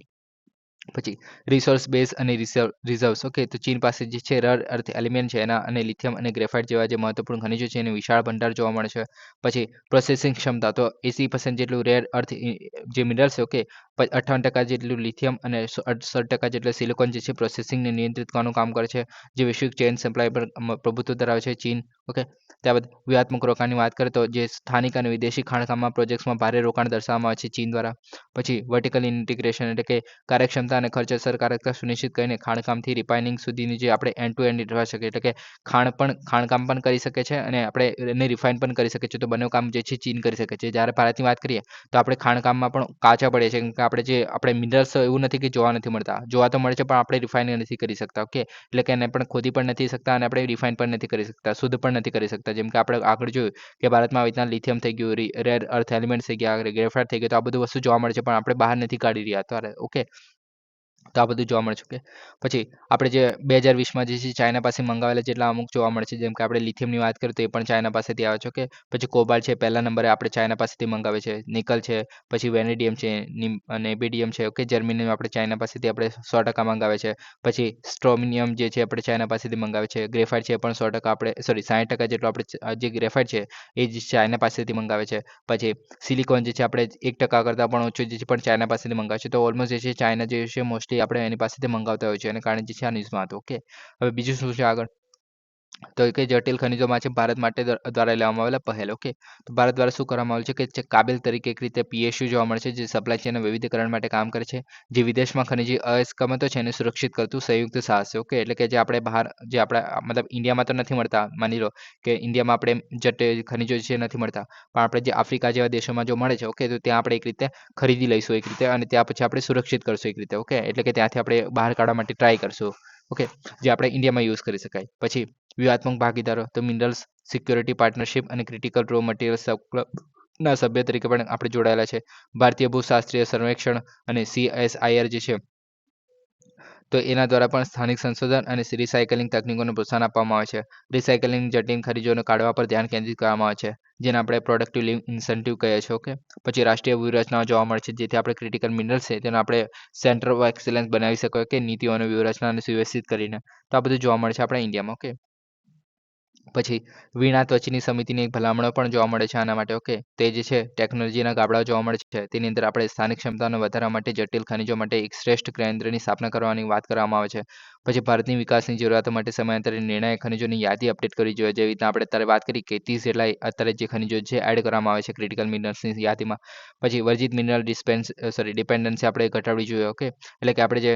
Speaker 1: પછી રિસોર્સ બેઝ અને રિઝર્વ્સ. ઓકે, તો ચીન પાસે જે છે રેર અર્થ એલિમેન્ટ છે એના અને લિથિયમ અને ગ્રેફાઇટ જેવા જે મહત્વપૂર્ણ ખનિજો છે એનું વિશાળ ભંડાર જોવા મળે છે. પછી પ્રોસેસિંગ ક્ષમતા તો 80% જેટલું રેર અર્થ જે મિનરલ્સ છે. ઓકે, 58% જેટલું લિથિયમ અને 68% જેટલું સિલિકોન જે છે પ્રોસેસિંગને નિયંત્રિત કરવાનું કામ કરે છે, જે વૈશ્વિક ચેન સપ્લાય પર પ્રભુત્વ ધરાવે છે ચીન. ઓકે, ત્યારબાદ વ્યૂહાત્મક રોકાણની વાત કરીએ તો જે સ્થાનિક અને વિદેશી ખાણકામમાં પ્રોજેક્ટ્સમાં ભારે રોકાણ દર્શાવવામાં આવે છે ચીન દ્વારા. પછી વર્ટિકલ ઇન્ટિગ્રેશન એટલે કે કાર્યક્ષમતા અને ખર્ચ અસરકારકતા સુનિશ્ચિત કરીને ખાણકામથી રિફાઇનિંગ સુધીની જે આપણે એન્ડ ટુ એન્ડ રહેવા શકીએ, એટલે કે ખાણકામ પણ કરી શકે છે અને આપણે એને રિફાઇન પણ કરી શકીએ છીએ. તો બંને કામ જે છે ચીન કરી શકે છે. જ્યારે ભારતની વાત કરીએ તો આપણે ખાણકામમાં પણ કાચા પડીએ છીએ, કેમ કે આપણે મિનરલ્સ એવું નથી કે જોવા નથી મળતા, જોવા તો મળે છે પણ આપણે રિફાઇન નથી કરી શકતા. ઓકે, એટલે કે એને પણ ખોદી પણ નથી શકતા અને આપણે રિફાઇન પણ નથી કરી શકતા, શુદ્ધ પણ નથી કરી શકતા. જેમ કે આપણે આગળ જોયું કે ભારતમાં આવી રીતના લિથિયમ થઈ ગયું, રેર અર્થ એલિમેન્ટ થઈ ગયા, ગ્રેફાઇટ થઈ ગયું, તો આ બધું વસ્તુ જોવા મળે છે પણ આપણે બહાર નથી કાઢી રહ્યા અત્યારે. ઓકે, તો આ બધું જોવા મળે છે. ઓકે, પછી આપણે જે 2020માં જે છે ચાઇના પાસે મંગાવેલા જેટલા અમુક જોવા મળે છે, જેમ કે આપણે લિથિયમની વાત કરીએ તો એ પણ ચાઇના પાસેથી આવે છે. ઓકે, પછી કોબાલ્ટ છે પહેલા નંબરે આપણે ચાઇના પાસેથી મંગાવે છે. નિકલ છે, પછી વેનેડિયમ છે, નેબેડિયમ છે. ઓકે, જર્મનીમાં આપણે ચાઇના પાસેથી આપણે 100% મંગાવે છે. પછી સ્ટ્રોમિનિયમ જે છે આપણે ચાઇના પાસેથી મંગાવે છે. ગ્રેફાઇટ છે એ પણ 100% આપણે 60% જેટલો આપણે જે ગ્રેફાઇટ છે એ જ ચાઇના પાસેથી મંગાવે છે. પછી સિલિકોન જે છે આપણે 1% કરતાં પણ ઓછું જે છે પણ ચાઇના પાસેથી મંગાવે છે. તો ઓલમોસ્ટ જે છે ચાઇના જે છે મોસ્ટલી આપણે એની પાસેથી મંગાવતા હોય છે, એને કારણે જે છે આ ન્યૂઝમાં હતું. ઓકે, હવે બીજું શું છે આગળ, તો કે જટિલ ખનિજોમાં છે ભારત માટે દ્વારા લેવામાં આવેલા પહેલ. ઓકે, તો ભારત દ્વારા શું કરવામાં આવેલું છે કે જે કાબિલ તરીકે એક રીતે પીએસયુ જોવા મળે છે, જે સપ્લાય ચેનના વૈવિધ્યકરણ માટે કામ કરે છે, જે વિદેશમાં ખનિજી અસ્કમતો છે એને સુરક્ષિત કરતું સંયુક્ત સાહસ છે. ઓકે, એટલે કે જે આપણે બહાર જે આપણા મતલબ ઇન્ડિયામાં તો નથી મળતા, માની લો કે ઇન્ડિયામાં આપણે જટિલ ખનિજો છે નથી મળતા, પણ આપણે જે આફ્રિકા જેવા દેશોમાં જો મળે છે, ઓકે, તો ત્યાં આપણે એક રીતે ખરીદી લઈશું એક રીતે, અને ત્યાં પછી આપણે સુરક્ષિત કરશું એક રીતે. ઓકે, એટલે કે ત્યાંથી આપણે બહાર કાઢવા માટે ટ્રાય કરશું. ઓકે, જે આપણે ઇન્ડિયામાં યુઝ કરી શકાય. પછી વ્યૂહાત્મક ભાગીદારો, તો મિનરલ્સ સિક્યોરિટી પાર્ટનરશિપ અને ક્રિટિકલ રો મટીરિયલ ના સભ્ય તરીકે પણ આપણે જોડાયેલા છે. ભારતીય ભૂશાસ્ત્રીય સર્વેક્ષણ અને CSIR જે છે, તો એના દ્વારા પણ સ્થાનિક સંશોધન અને રિસાયકલિંગ તકનીકોને પ્રોત્સાહન આપવામાં આવે છે. રિસાયકલિંગ જટિલ ખરીદોને કાઢવા પર ધ્યાન કેન્દ્રિત કરવામાં આવે છે, જેને આપણે પ્રોડક્ટિવ લિંક ઇન્સેન્ટિવ કહીએ છીએ. ઓકે, પછી રાષ્ટ્રીય વ્યૂહરચનાઓ જોવા મળે છે, જેથી આપણે ક્રિટિકલ મિનરલ્સ છે તેનો આપણે સેન્ટર ઓફ એક્સેલન્સ બનાવી શકીએ કે નીતિઓ અને વ્યૂહરચનાને સુવ્યવસ્થિત કરીને. તો આ બધું જોવા મળે છે આપણા ઇન્ડિયામાં. ઓકે, પછી વીણા ત્વચીની સમિતિની એક ભલામણો પણ જોવા મળે છે આના માટે. ઓકે, તે જે છે ટેકનોલોજીના ગાબડાઓ જોવા મળે છે, તેની અંદર આપણે સ્થાનિક ક્ષમતાને વધારવા માટે જટિલ ખનિજો માટે એક શ્રેષ્ઠ કેન્દ્રની સ્થાપના કરવાની વાત કરવામાં આવે છે. પછી ભારતની વિકાસની જરૂરિયાતો માટે સમયાંતરે નિર્ણાયક ખનિજોની યાદી અપડેટ કરવી જોઈએ, જેવી રીતના આપણે અત્યારે વાત કરી કે 30 જેટલા અત્યારે જે ખનિજો છે એડ કરવામાં આવે છે ક્રિટિકલ મિનરલ્સની યાદીમાં. પછી વર્જિત મિનરલ ડિપેન્ડન્સી આપણે ઘટાડવી જોઈએ. ઓકે, એટલે કે આપણે જે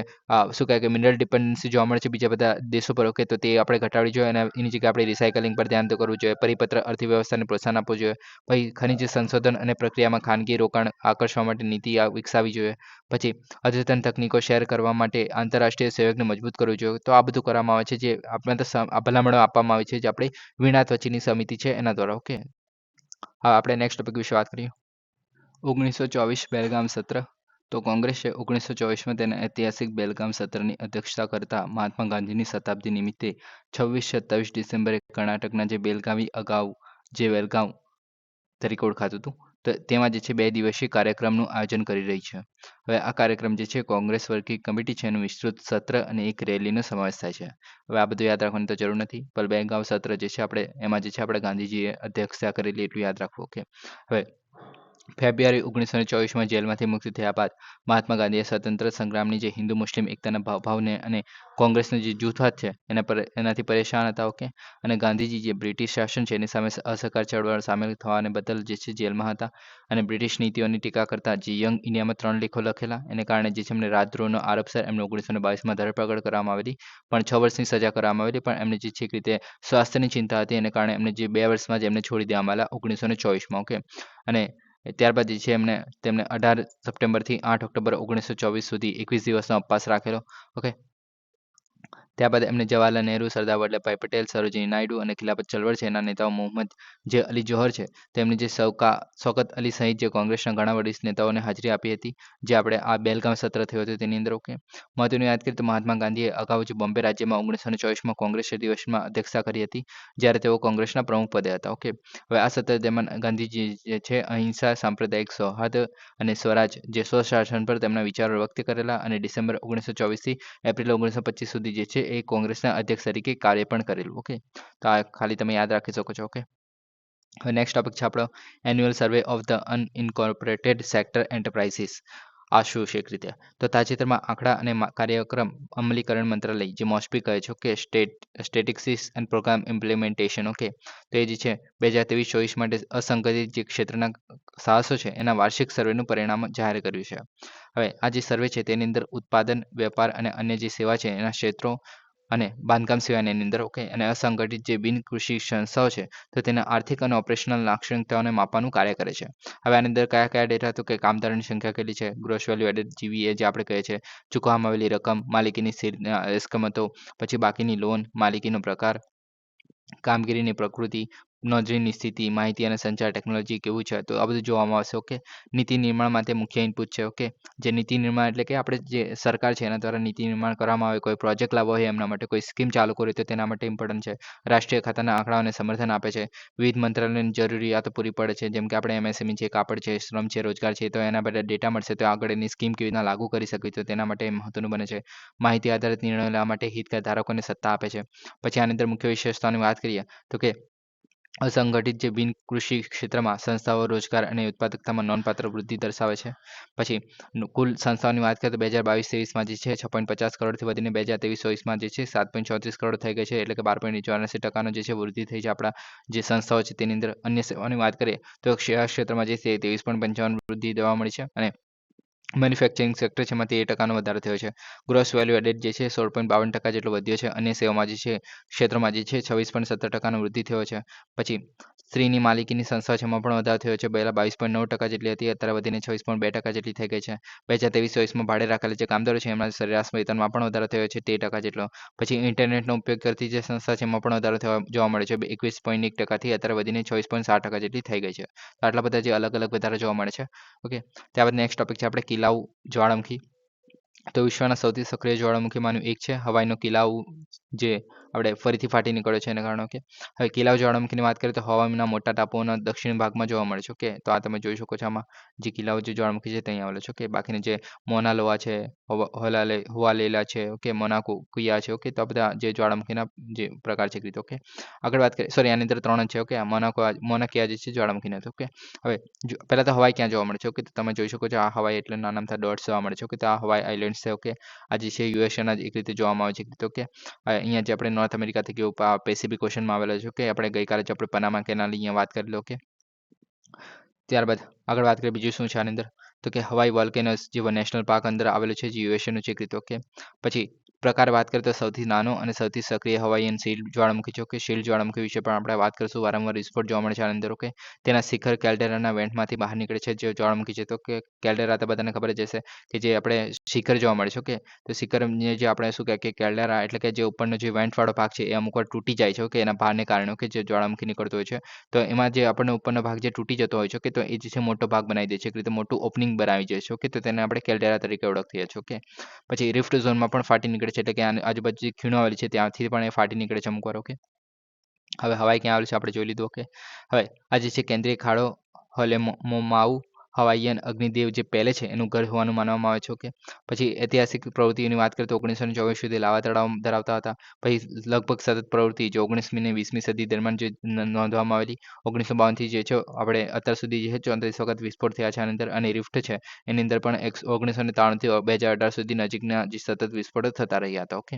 Speaker 1: શું કહે કે મિનરલ ડિપેન્ડન્સી જોવા મળે છે બીજા બધા દેશો પર. ઓકે, તો તે આપણે ઘટાડવી જોઈએ અને એની જગ્યાએ આપણે રિસાયકલિંગ પર ધ્યાન તો કરવું જોઈએ. પરિપત્ર અર્થવ્યવસ્થાને પ્રોત્સાહન આપવું જોઈએ. પછી ખનિજ સંશોધન અને પ્રક્રિયામાં ખાનગી રોકાણ આકર્ષવા માટે નીતિ વિકસાવવી જોઈએ. પછી અદ્યતન તકનીકો શેર કરવા માટે આંતરરાષ્ટ્રીય સહયોગને મજબૂત કરવું જોઈએ. તો આ બધું કરવામાં આવે છે, જે આપણે તો ભલામણો આપવામાં આવી છે, જે આપણી વીણા ત્વચીની સમિતિ છે એના દ્વારા. ઓકે, હવે આપણે નેક્સ્ટ ટોપિક વિશે વાત કરીએ. 1924 બેલગામ સત્ર. તો કોંગ્રેસે 1924માં તેના ઐતિહાસિક બેલગામ સત્રની અધ્યક્ષતા કરતા મહાત્મા ગાંધીની શતાબ્દી નિમિત્તે 26-27 ડિસેમ્બરે કર્ણાટકના જે બેલગાવી અગાઉ જે બેલગામ તરીકે ઓળખાતું હતું, તો તેમાં જે છે 2 દિવસીય કાર્યક્રમનું આયોજન કરી રહી છે. હવે આ કાર્યક્રમ જે છે કોંગ્રેસ વર્કિંગ કમિટી છે એનું વિસ્તૃત સત્ર અને એક રેલીનો સમાવેશ થાય છે. હવે આ બધું યાદ રાખવાની તો જરૂર નથી, પણ બેલગામ સત્ર જે છે આપણે એમાં જે છે આપણે ગાંધીજીએ અધ્યક્ષતા કરેલી એટલું યાદ રાખવું. ઓકે, હવે ફેબ્રુઆરી 1924માં જેલમાંથી મુક્તિ થયા બાદ મહાત્મા ગાંધીએ સ્વતંત્ર સંગ્રામની જે હિન્દુ મુસ્લિમ એકતાના ભાવને અને કોંગ્રેસનું જે જૂથવાદ છે એનાથી પરેશાન હતા. ઓકે, અને ગાંધીજી જે બ્રિટિશ શાસન છે એની સામે અસહકાર ચળવળ સામેલ થવાને બદલ જે છે જેલમાં હતા, અને બ્રિટિશ નીતિઓની ટીકા કરતા જે યંગ ઇન્ડિયામાં 3 લેખો લખેલા, એને કારણે જે છે એમને રાજદ્રોહનો આરોપસર એમને 1922માં ધરપકડ કરવામાં આવેલી, પણ 6 વર્ષની સજા કરવામાં આવેલી, પણ એમને જે છે એક રીતે સ્વાસ્થ્યની ચિંતા હતી, એને કારણે એમને જે 2 વર્ષમાં જ એમને છોડી દેવામાં આવેલા 1924માં. ઓકે, અને ત્યારબાદ જે છે તેમને 18 સપ્ટેમ્બરથી 8 ઓક્ટોબર 1924 સુધી 21 દિવસનો ઉપવાસ રાખેલો. ઓકે, ત્યારબાદ એમને જવાહરલાલ નહેરુ, સરદાર વલ્લભભાઈ પટેલ, સરોજિની નાયડુ અને ખિલાફત ચળવળ છે એના નેતાઓ મોહમ્મદ જે અલી જોહર છે, તેમની જે શૌકત અલી સહિત જે કોંગ્રેસના ઘણા વરિષ્ઠ નેતાઓને હાજરી આપી હતી, જે આપણે આ બેલગામ સત્ર થયું હતું તેની અંદર. ઓકે, મહત્વનું યાદ કરીએ તો મહાત્મા ગાંધીએ અગાઉ જે બોમ્બે રાજ્યમાં 1924માં કોંગ્રેસ અધિવેશનમાં અધ્યક્ષતા કરી હતી, જ્યારે તેઓ કોંગ્રેસના પ્રમુખ પદે હતા. ઓકે, હવે આ સત્ર દરમિયાન ગાંધીજી જે છે અહિંસા, સાંપ્રદાયિક સૌહાર્દ અને સ્વરાજ જે સ્વશાસન પર તેમના વિચારો વ્યક્ત કરેલા, અને ડિસેમ્બર 1924થી એપ્રિલ 1925 સુધી જે છે એ કોંગ્રેસના અધ્યક્ષ તરીકે કાર્ય પણ કરેલું. ઓકે, તો આ ખાલી તમે યાદ રાખી શકો છો. ઓકે, હવે નેક્સ્ટ ટોપિક છે આપણો annual survey of the unincorporated sector enterprises. આ શું છે એક રીતે, તો તાજેતરમાં આંકડા અને કાર્યક્રમ અમલીકરણ મંત્રાલય જે મોસ્પી કહે છે. Okay, statistics and programme implementation. Okay, તો એ જે છે 2023-24 માટે અસંગઠિત જે ક્ષેત્રના સાહસો છે એના વાર્ષિક સર્વેનું પરિણામ જાહેર કર્યું છે. હવે આ જે સર્વે છે તેની અંદર ઉત્પાદન, વેપાર અને અન્ય જે સેવા છે એના ક્ષેત્રો અને બાંધકામ સિવાયની એની અંદર. ઓકે, અને અસંગઠિત જે બિન કૃષિ સંસ્થાઓ છે તો તેના આર્થિક અને ઓપરેશનલ લાક્ષણિકતાઓને માપવાનું કાર્ય કરે છે. હવે આની અંદર કયા કયા ડેટા, તો કે કામદારોની સંખ્યા કેટલી છે, ગ્રોસ વેલ્યુ એડેડ GVA જે આપણે કહીએ છીએ, ચૂકવવામાં આવેલી રકમ, માલિકીની અસ્કમતો, પછી બાકીની લોન, માલિકીનો પ્રકાર, કામગીરીની પ્રકૃતિ, નોંધણીની સ્થિતિ, માહિતી અને સંચાર ટેકનોલોજી કેવું છે, તો આ બધું જોવામાં આવશે. ઓકે. નીતિ નિર્માણ માટે મુખ્ય ઇનપુટ છે. ઓકે. જે નીતિ નિર્માણ એટલે કે આપણે જે સરકાર છે એના દ્વારા નીતિ નિર્માણ કરવામાં આવે, કોઈ પ્રોજેક્ટ લાવવો હોય એમના માટે, કોઈ સ્કીમ ચાલુ કરવી તો તેના માટે ઇમ્પોર્ટન્ટ છે. રાષ્ટ્રીય ખાતાના આંકડાઓને સમર્થન આપે છે. વિવિધ મંત્રાલયની જરૂરિયાતો પૂરી પડે છે. જેમ કે આપણે એમએસએમઈ છે, કાપડ છે, શ્રમ છે, રોજગાર છે, તો એના બધા ડેટા મળશે તો આગળ એની સ્કીમ કેવી રીતના લાગુ કરી શકવી તો તેના માટે એ મહત્વનું બને છે. માહિતી આધારિત નિર્ણયો લેવા માટે હિતધારકોને સત્તા આપે છે. પછી આની અંદર મુખ્ય વિશેષતાઓની વાત કરીએ તો કે અસંગઠિત જે બિન કૃષિ ક્ષેત્રમાં સંસ્થાઓ રોજગાર અને ઉત્પાદકતામાં નોંધપાત્ર વૃદ્ધિ દર્શાવે છે. પછી કુલ સંસ્થાઓની વાત કરીએ તો 2022-23માં જે છે 6.50 કરોડથી વધીને 2023-24માં જે છે 7.34 કરોડ થઈ ગઈ છે. એટલે કે 12.84% જે છે વૃદ્ધિ થઈ છે આપણા જે સંસ્થાઓ છે તેની અંદર. અન્ય સેવાની વાત કરીએ તો સેવા ક્ષેત્રમાં જે છે 23.55 વૃદ્ધિ જોવા મળી છે અને મેન્યુફેક્ચરિંગ સેક્ટર છે એમાં 13% વધારો થયો છે. ગ્રોસ વેલ્યુ એડેડ જે છે 16.52% જેટલો વધ્યો છે. અન્ય સેવામાં જે છે ક્ષેત્રમાં જે છે 26.17% વૃદ્ધિ થયો છે. પછી સ્ત્રીની માલિકીની સંસ્થા છે એમાં પણ વધારો થયો છે. પહેલા 22.9% જેટલી હતી, અત્યારે વધીને 26.2% જેટલી થઈ ગઈ છે. 2023-24માં ભાડે રાખેલા જે કામદારો છે એમના સરેરાશ વેતનમાં પણ વધારો થયો છે 13% જેટલો. પછી ઇન્ટરનેટનો ઉપયોગ કરતી જે સંસ્થા છે એમાં પણ વધારો થયો જોવા મળે છે 21.1%થી અત્યારે વધીને 26.7% જેટલી થઈ ગઈ છે. તો આટલા બધા જે અલગ અલગ વધારો જોવા મળે છે. ઓકે. ત્યારબાદ નેક્સ્ટ ટોપિક છે આપણે કિલાઉ જ્વાળામુખી. તો વિશ્વના સૌથી સક્રિય જ્વાળામુખીમાંનું એક છે. હવાઈનો કિલાઉ જે આપણે ફરીથી ફાટી નીકળ્યો છે એને કારણે. ઓકે. હવે કિલાઉ જ્વાળામુખીની વાત કરીએ તો હવાઈના મોટા ટાપુઓના દક્ષિણ ભાગમાં જોવા મળે છે. ઓકે. તો આ તમે જોઈ શકો છો આમાં જે કિલાઉ જે જ્વાળામુખી છે ત્યાં આવેલો છે. ઓકે. બાકીની જે મોના લોવા છે, હુઆલેલા છે, ઓકે, મોનાકુયા છે. ઓકે. તો આ બધા જે જ્વાળામુખીના જે પ્રકાર છે રીતે. ઓકે. આગળ વાત કરીએ, સોરી આની અંદર 3 જ છે. ઓકે. મોનાકિયા જે છે જ્વાળામુખી નથી. ઓકે. હવે પહેલા તો હવાઈ ક્યાં જોવા મળે છે? ઓકે. તો તમે જોઈ શકો છો આ હવાઈ એટલે નાના અમથા ડોટ્સ જોવા મળે છે. ઓકે. તો આ હવાઈ આઇલેન્ડ્સ છે. ઓકે. આ જે છે યુએસએના જ એક રીતે જોવામાં આવે છે એક રીતે. ઓકે. અહીંયા જે આપણે નોર્થ અમેરિકાથી કે પેસિફિક ઓશનમાં આવેલા છે. ઓકે. આપણે ગઈકાલે જ આપણે પનામા કેનાલ અહીંયા વાત કરી લો. ઓકે. ત્યારબાદ આગળ વાત કરીએ બીજું શું છે આની અંદર તો કે હવાઈ વોલ્કેનોસ જે નેશનલ પાર્ક અંદર આવેલું છે જે યુએસએનું છે એક રીતે. ઓકે. પછી પ્રકાર વાત કરીએ તો સૌથી નાનો અને સૌથી સક્રિય હવાઈયન શિલ્ડ જ્વાળામુખી છે. ઓકે. શિલ્ડ જ્વાળામુખી વિશે પણ આપણે વાત કરીશું. વારંવાર વિસ્ફોટ જોવા મળે છે આની અંદર. ઓકે. તેના શિખર કેલ્ડેરાના વેન્ટમાંથી બહાર નીકળે છે જે જ્વાળામુખી છે. તો કે કેલ્ડેરા તો બધાને ખબર જ હશે કે જે આપણે શિખર જોવા મળે છે. ઓકે. તો શિખરને જે આપણે શું કહે કે કેલ્ડેરા એટલે કે જે ઉપરનો જે વેન્ટવાળો ભાગ છે એ અમુક વાર તૂટી જાય છે. ઓકે. એના ભારને કારણે. ઓકે. જે જ્વાળામુખી નીકળતો હોય છે તો એમાં જે આપણને ઉપરનો ભાગ જે તૂટી જતો હોય છે. ઓકે. તો એ જે છે મોટો ભાગ બનાવી દે છે એક રીતે મોટું ઓપનિંગ બનાવી જાય છે. ઓકે. તો તેને આપણે કેલ્ડેરા તરીકે ઓળખીએ છીએ. ઓકે. પછી રિફ્ટ ઝોનમાં પણ ફાટી નીકળે છે એટલે કે આજુબાજુ જે ખીણો આવેલી છે ત્યાંથી પણ એ ફાટી નીકળે છે અમુક વાર. ઓકે. હવે હવાઈ ક્યાં આવેલું છે આપણે જોઈ લીધું. ઓકે. હવે આ જે છે કેન્દ્રીય ખાડો હોલેમોમાઉ હવાઈયન અગ્નિદેવ જે પહેલે છે એનું ઘર હોવાનું માનવામાં આવે છે. ઓકે. પછી ઐતિહાસિક પ્રવૃત્તિઓની વાત કરીએ તો 1924 સુધી લાવા તળાવ ધરાવતા હતા. પછી લગભગ સતત પ્રવૃત્તિ જે 19મી અને 20મી સદી દરમિયાન જે નોંધવામાં આવેલી 1952થી જે છે આપણે અત્યાર સુધી જે છે 34 વખત વિસ્ફોટ થયા છે આની અંદર. અને રિફ્ટ છે એની અંદર પણ 1993થી 2018 સુધી નજીકના જે સતત વિસ્ફોટો થતા રહ્યા હતા. ઓકે.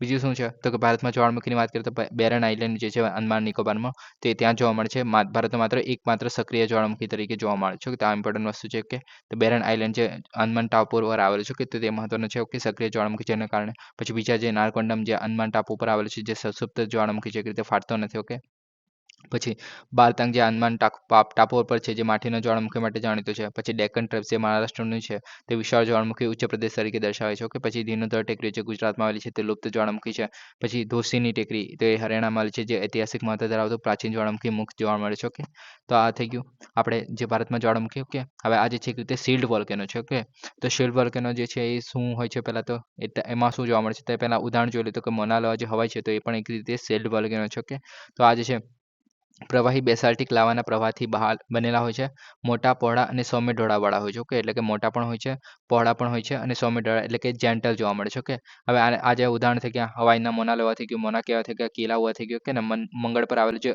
Speaker 1: બીજું શું છે તો કે ભારતમાં જ્વાળામુખીની વાત કરીએ તો બેરન આઇલેન્ડ જે છે અંદમાન નિકોબારમાં તે ત્યાં જોવા મળે છે. ભારતમાં એકમાત્ર સક્રિય જ્વાળામુખી તરીકે જોવા મળે છે. તો આ ઇમ્પોર્ટન્ટ વસ્તુ છે. કે તો બેરન આઇલેન્ડ જે અંદમાન ટાપુ પર આવેલું છે કે તો તે મહત્વનું છે. ઓકે. સક્રિય જ્વાળામુખી જેના કારણે. પછી બીજા જે નારકોંડમ જે અંદમાન ટાપુ પર આવેલું છે જે સશુપ્ત જ્વાળામુખી છે કે રીતે ફાટતો નથી. ઓકે. પછી બાલતાંગ જે અંદમાન ટાપુ પર છે જે માટીના જ્વાળામુખી માટે જાણીતું છે. પછી ડેક્કન ટ્રેપ્સ જે મહારાષ્ટ્રનું છે તે વિશાળ જ્વાળામુખી ઉચ્ચ પ્રદેશ તરીકે દર્શાવે છે. ઓકે. પછી ધીનોધર ટેકરી જે ગુજરાતમાં આવેલી છે તે લુપ્ત જ્વાળામુખી છે. પછી ધોસીની ટેકરી તો એ હરિયાણામાં આવેલી છે જે ઐતિહાસિક મહત્વ ધરાવતું પ્રાચીન જ્વાળામુખી મુખ જોવા મળે છે. ઓકે. તો આ થઈ ગયું આપણે જે ભારતમાં જ્વાળામુખી. ઓકે. હવે આ જે છે એક રીતે શિલ્ડ વોલ્કેનો છે. ઓકે. તો શિલ્ડ વોલ્કેનો જે છે એ શું હોય છે પહેલા તો એમાં શું જોવા મળે છે તે પહેલા ઉદાહરણ જોઈ લે તો કે મોનાલોવા જે હવાઈ છે તો એ પણ એક રીતે શિલ્ડ વોલ્કેનો છે. ઓકે. તો આ જે છે પ્રવાહી બેસાલ્ટિક લાવાના પ્રવાહથી બહાર બનેલા હોય છે. મોટા પહોળા અને સૌમ્ય ઢોળાવવાળા હોય છે. ઓકે. એટલે કે મોટા પણ હોય છે, પહોળા પણ હોય છે અને સૌમ્ય ઢોળા એટલે કે જેન્ટલ જોવા મળે છે. ઓકે. હવે આ જે ઉદાહરણ થઈ ગયા હવાઈના મોના લોવા થઈ ગયું, મોના કેવા થઈ ગયા, કિલાઉઆ થઈ ગયું. ઓકે. ને મંગળ પર આવેલું જે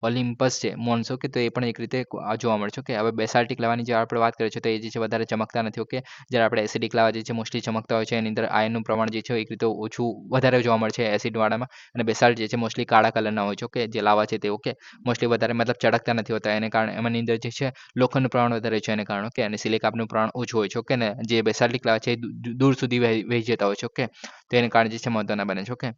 Speaker 1: ઓલિમ્પસ છે મોન્સ. ઓકે. તો એ પણ એક રીતે જોવા મળે છે. ઓકે. હવે બેસાલ્ટિક લાવાની જે આપણે વાત કરીએ છીએ તો એ જે છે વધારે ચમકતા નથી. ઓકે. જ્યારે આપણે એસિડિક લાવા જે છે મોસ્ટલી ચમકતા હોય છે એની અંદર આયનનું પ્રમાણ જે છે એક રીતે ઓછું વધારે જોવા મળે છે એસિડવાળામાં. અને બેસાલ્ટ જે છે મોસ્ટલી કાળા કલરના હોય છે. ઓકે. જે લાવા છે તે. ઓકે. મોસ્ટલી વધારે મતલબ ચળકતા નથી હોતા એને કારણે એમાંની અંદર જે છે લોખંડનું પ્રમાણ વધારે છે એને કારણે. ઓકે. અને સિલિકાપનું પ્રમાણ ઓછું હોય છે. ઓકે. ને જે બેસાલ્ટિક લાવા છે એ દૂર સુધી વહી જતા હોય છે. ઓકે. તો એને કારણે જે છે મહત્વના બને છે. ઓકે.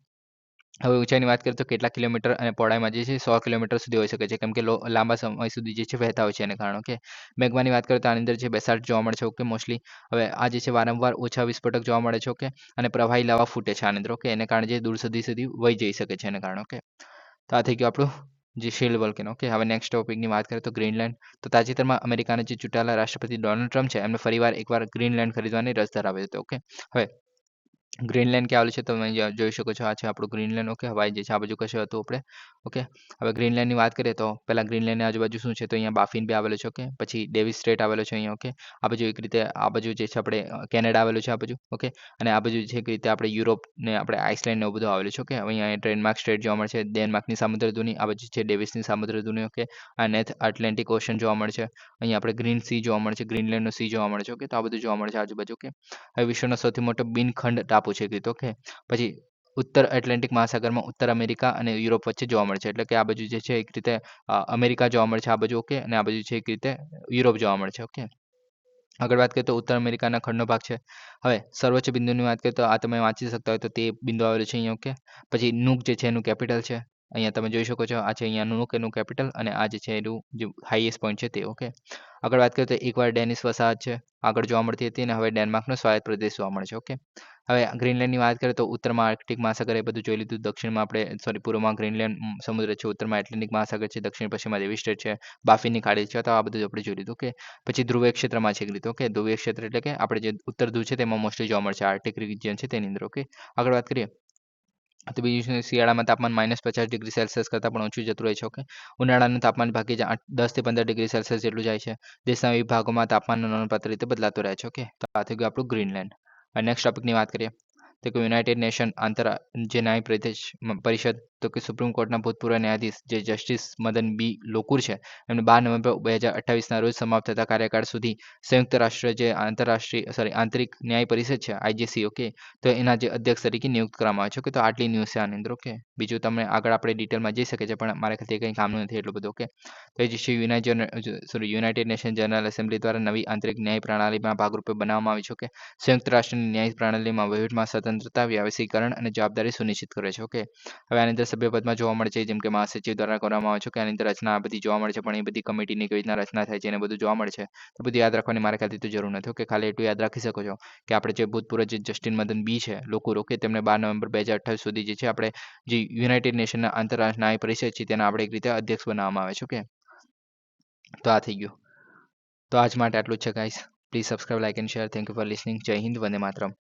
Speaker 1: હવે ઊંચાઈની વાત કરીએ તો કેટલા કિલોમીટર અને પહોળાઈમાં જે છે 100 કિલોમીટર સુધી હોઈ શકે છે કેમ કે લાંબા સમય સુધી જે છે વહેતા હોય છે એને કારણે. ઓકે. મેગ્માની વાત કરીએ તો આની અંદર જે બેસાલ્ટ જોવા મળે છે. ઓકે. મોસ્ટલી હવે આ જે છે વારંવાર ઓછા વિસ્ફોટક જોવા મળે છે. ઓકે. અને પ્રવાહી લાવા ફૂટે છે આની અંદર. ઓકે. એને કારણે જે દૂર સુધી વહી જઈ શકે છે એને કારણે. ઓકે. તો આ થઈ ગયું આપણું જે શિલ્ડ વોલ્કેનો. ઓકે, હવે નેક્સ્ટ ટોપિકની વાત કરીએ તો ગ્રીનલેન્ડ. તો તાજેતરમાં અમેરિકાના જે ચૂંટાયેલા રાષ્ટ્રપતિ ડોનાલ્ડ ટ્રમ્પ છે એમને ફરીવાર એકવાર ગ્રીનલેન્ડ ખરીદવાની રસ ધરાવ્યો હતો. ઓકે, હવે ગ્રીનલેન્ડ ક્યાં આવેલું છે તમે અહીંયા જોઈ શકો છો. આ છે આપણું ગ્રીનલેન્ડ. ઓકે, હવાઈ જે છે આ બાજુ કશે હતું આપણે. ઓકે, હવે ગ્રીનલેન્ડની વાત કરીએ તો પહેલા ગ્રીનલેન્ડની આજુબાજુ શું છે તો અહીંયા બાફિન બી આવેલો છે. ઓકે, પછી ડેવિસ સ્ટ્રેટ આવેલો છે અહીંયા. ઓકે, આ બાજુ એક રીતે આ બાજુ જે છે આપણે કેનેડા આવેલું છે આ બાજુ. ઓકે, અને આ બાજુ છે એક રીતે આપણે યુરોપ ને આપણે આઇસલેન્ડ ને એવું બધું આવેલું છે. ઓકે, હવે અહીંયા ડેનમાર્ક સ્ટ્રેટ જોવા મળે છે, ડેનમાર્કની સામુદ્ર ધુની, આ બાજુ છે ડેવિસની સામુદ્ર ધુની. ઓકે, આ નેથ એટલાન્ટિક ઓશન જોવા મળે છે. અહીંયા આપણે ગ્રીન સી જોવા મળે છે, ગ્રીનલેન્ડનો સી જોવા મળે છે. ઓકે, તો આ બધું જોવા મળે છે આજુબાજુ. ઓકે, હવે વિશ્વનો સૌથી મોટો બિનખંડ ટાપુ છે એક રીતે. ઓકે, પછી ઉત્તર એટલાન્ટિક મહાસાગરમાં ઉત્તર અમેરિકા અને યુરોપ વચ્ચે જોવા મળે છે. એટલે કે આ બાજુ જે છે એક રીતે અમેરિકા જોવા મળે છે આ બાજુ. ઓકે, અને આ બાજુ છે એક રીતે યુરોપ જોવા મળે છે. ઓકે, આગળ વાત કરીએ તો ઉત્તર અમેરિકાના ખંડનો ભાગ છે. હવે સર્વોચ્ચ બિંદુની વાત કરીએ તો આ તમે વાંચી શકતા હોય તો તે બિંદુ આવેલું છે અહીંયા. ઓકે, પછી નુક જે છે એનું કેપિટલ છે અહીંયા તમે જોઈ શકો છો. આ છે અહીંયા નુક એનું કેપિટલ, અને આ જે છે એનું જે હાઈએસ્ટ પોઈન્ટ છે તે. ઓકે, આગળ વાત કરીએ તો એકવાર ડેનિશ વસાહત છે આગળ જોવા મળતી હતી, અને હવે ડેનમાર્કનો સ્વાયત્ત પ્રદેશ જોવા મળે છે. ઓકે, હવે ગ્રીનલેન્ડની વાત કરીએ તો ઉત્તરમાં આર્કટિક મહાસાગર એ બધું જોઈ લીધું. દક્ષિણમાં આપણે પૂર્વમાં ગ્રીનલેન્ડ સમુદ્ર છે, ઉત્તરમાં એટલાન્ટિક મહાસાગર છે, દક્ષિણ પશ્ચિમમાં ડેવિસ સ્ટ્રેટ છે, બાફિનની ખાડી છે. તો આ બધું આપણે જોઈ લીધું. ઓકે, પછી ધ્રુવીય ક્ષેત્રમાં છે એક રીતે. ઓકે, ધ્રુવીય ક્ષેત્ર એટલે કે આપણે જે ઉત્તર ધ્રુવ છે તેમાં મોસ્ટલી જોવા મળશે, આર્ટિક રિજિયન છે તેની અંદર. ઓકે, આગળ વાત કરીએ તો બીજું છે શિયાળામાં તાપમાન -50 ડિગ્રી સેલ્સિયસ કરતાં પણ ઓછું જતું રહે છે. ઓકે, ઉનાળાનું તાપમાન ભાગે 10 થી 15 ડિગ્રી સેલ્સિયસ જેટલું જાય છે. દેશના વિભાગોમાં તાપમાન નોંધપાત્ર રીતે બદલાતું રહે છે. ઓકે, તો આ થઈ ગયું આપણું ગ્રીનલેન્ડ. હવે નેક્સ્ટ ટોપિકની વાત કરીએ તો કે યુનાઇટેડ નેશન જે ન્યાય પરિષદ તો કે સુપ્રીમ કોર્ટના ભૂતપૂર્વ ન્યાયાધીશ જે જસ્ટિસ મદન બી લોકુર છે એમને 12 નવેમ્બર 2028ના રોજ સમાપ્ત થતા કાર્યકાળ સુધી સંયુક્ત રાષ્ટ્ર જે આંતરિક ન્યાય પરિષદ છે આઈજીસી. ઓકે, તો એના જે અધ્યક્ષ તરીકે નિયુક્ત કરવામાં આવે છે. ઓકે, તો આટલી ન્યૂઝ છે આની અંદર. ઓકે, બીજું તમને આગળ આપણે ડિટેલમાં જઈ શકે છે પણ મારા ખ્યાલથી કંઈ કામનું નથી એટલું બધું. ઓકે, તો એ જે છે યુનાઇટેડ નેશન જનરલ એસેમ્બલી દ્વારા નવી આંતરિક ન્યાય પ્રણાલીના ભાગરૂપે બનાવવામાં આવી છે. ઓકે, સંયુક્ત રાષ્ટ્રની ન્યાય પ્રણાલીમાં વહીવટમાં સ્વતંત્રતા, વ્યાવસાયીકરણ અને જવાબદારી સુનિશ્ચિત કરે છે. ઓકે, હવે આની અંદર સભ્યપદમાં જોવા મળે છે જેમ કે મહાસચિવ દ્વારા કરવામાં આવે છે. કે આની અંદર રચના આ બધી જોવા મળે છે, પણ એ બધી કમિટીની કેવી રીતના રચના થાય છે એને બધું જોવા મળે છે. તો બધું યાદ રાખવાની મારા ખ્યાલથી તો જરૂર નથી. ઓકે, ખાલી એટલું યાદ રાખી શકો છો કે આપણે જે ભૂતપૂર્વ જે જસ્ટિન મદન બી છે લોકોર. ઓકે, તેમને 12 નવેમ્બર 2028 સુધી જે છે આપણે જે યુનાઇટેડ નેશનના આંતરરાષ્ટ્રીય ન્યાય પરિષદ છે તેના આપણે એક રીતે અધ્યક્ષ બનાવવામાં આવે છે. ઓકે, તો આ થઈ ગયું. તો આજ માટે આટલું જ છે guys. Please subscribe, like and share. Thank you for listening. જય હિન્દ, વંદે માતરમ.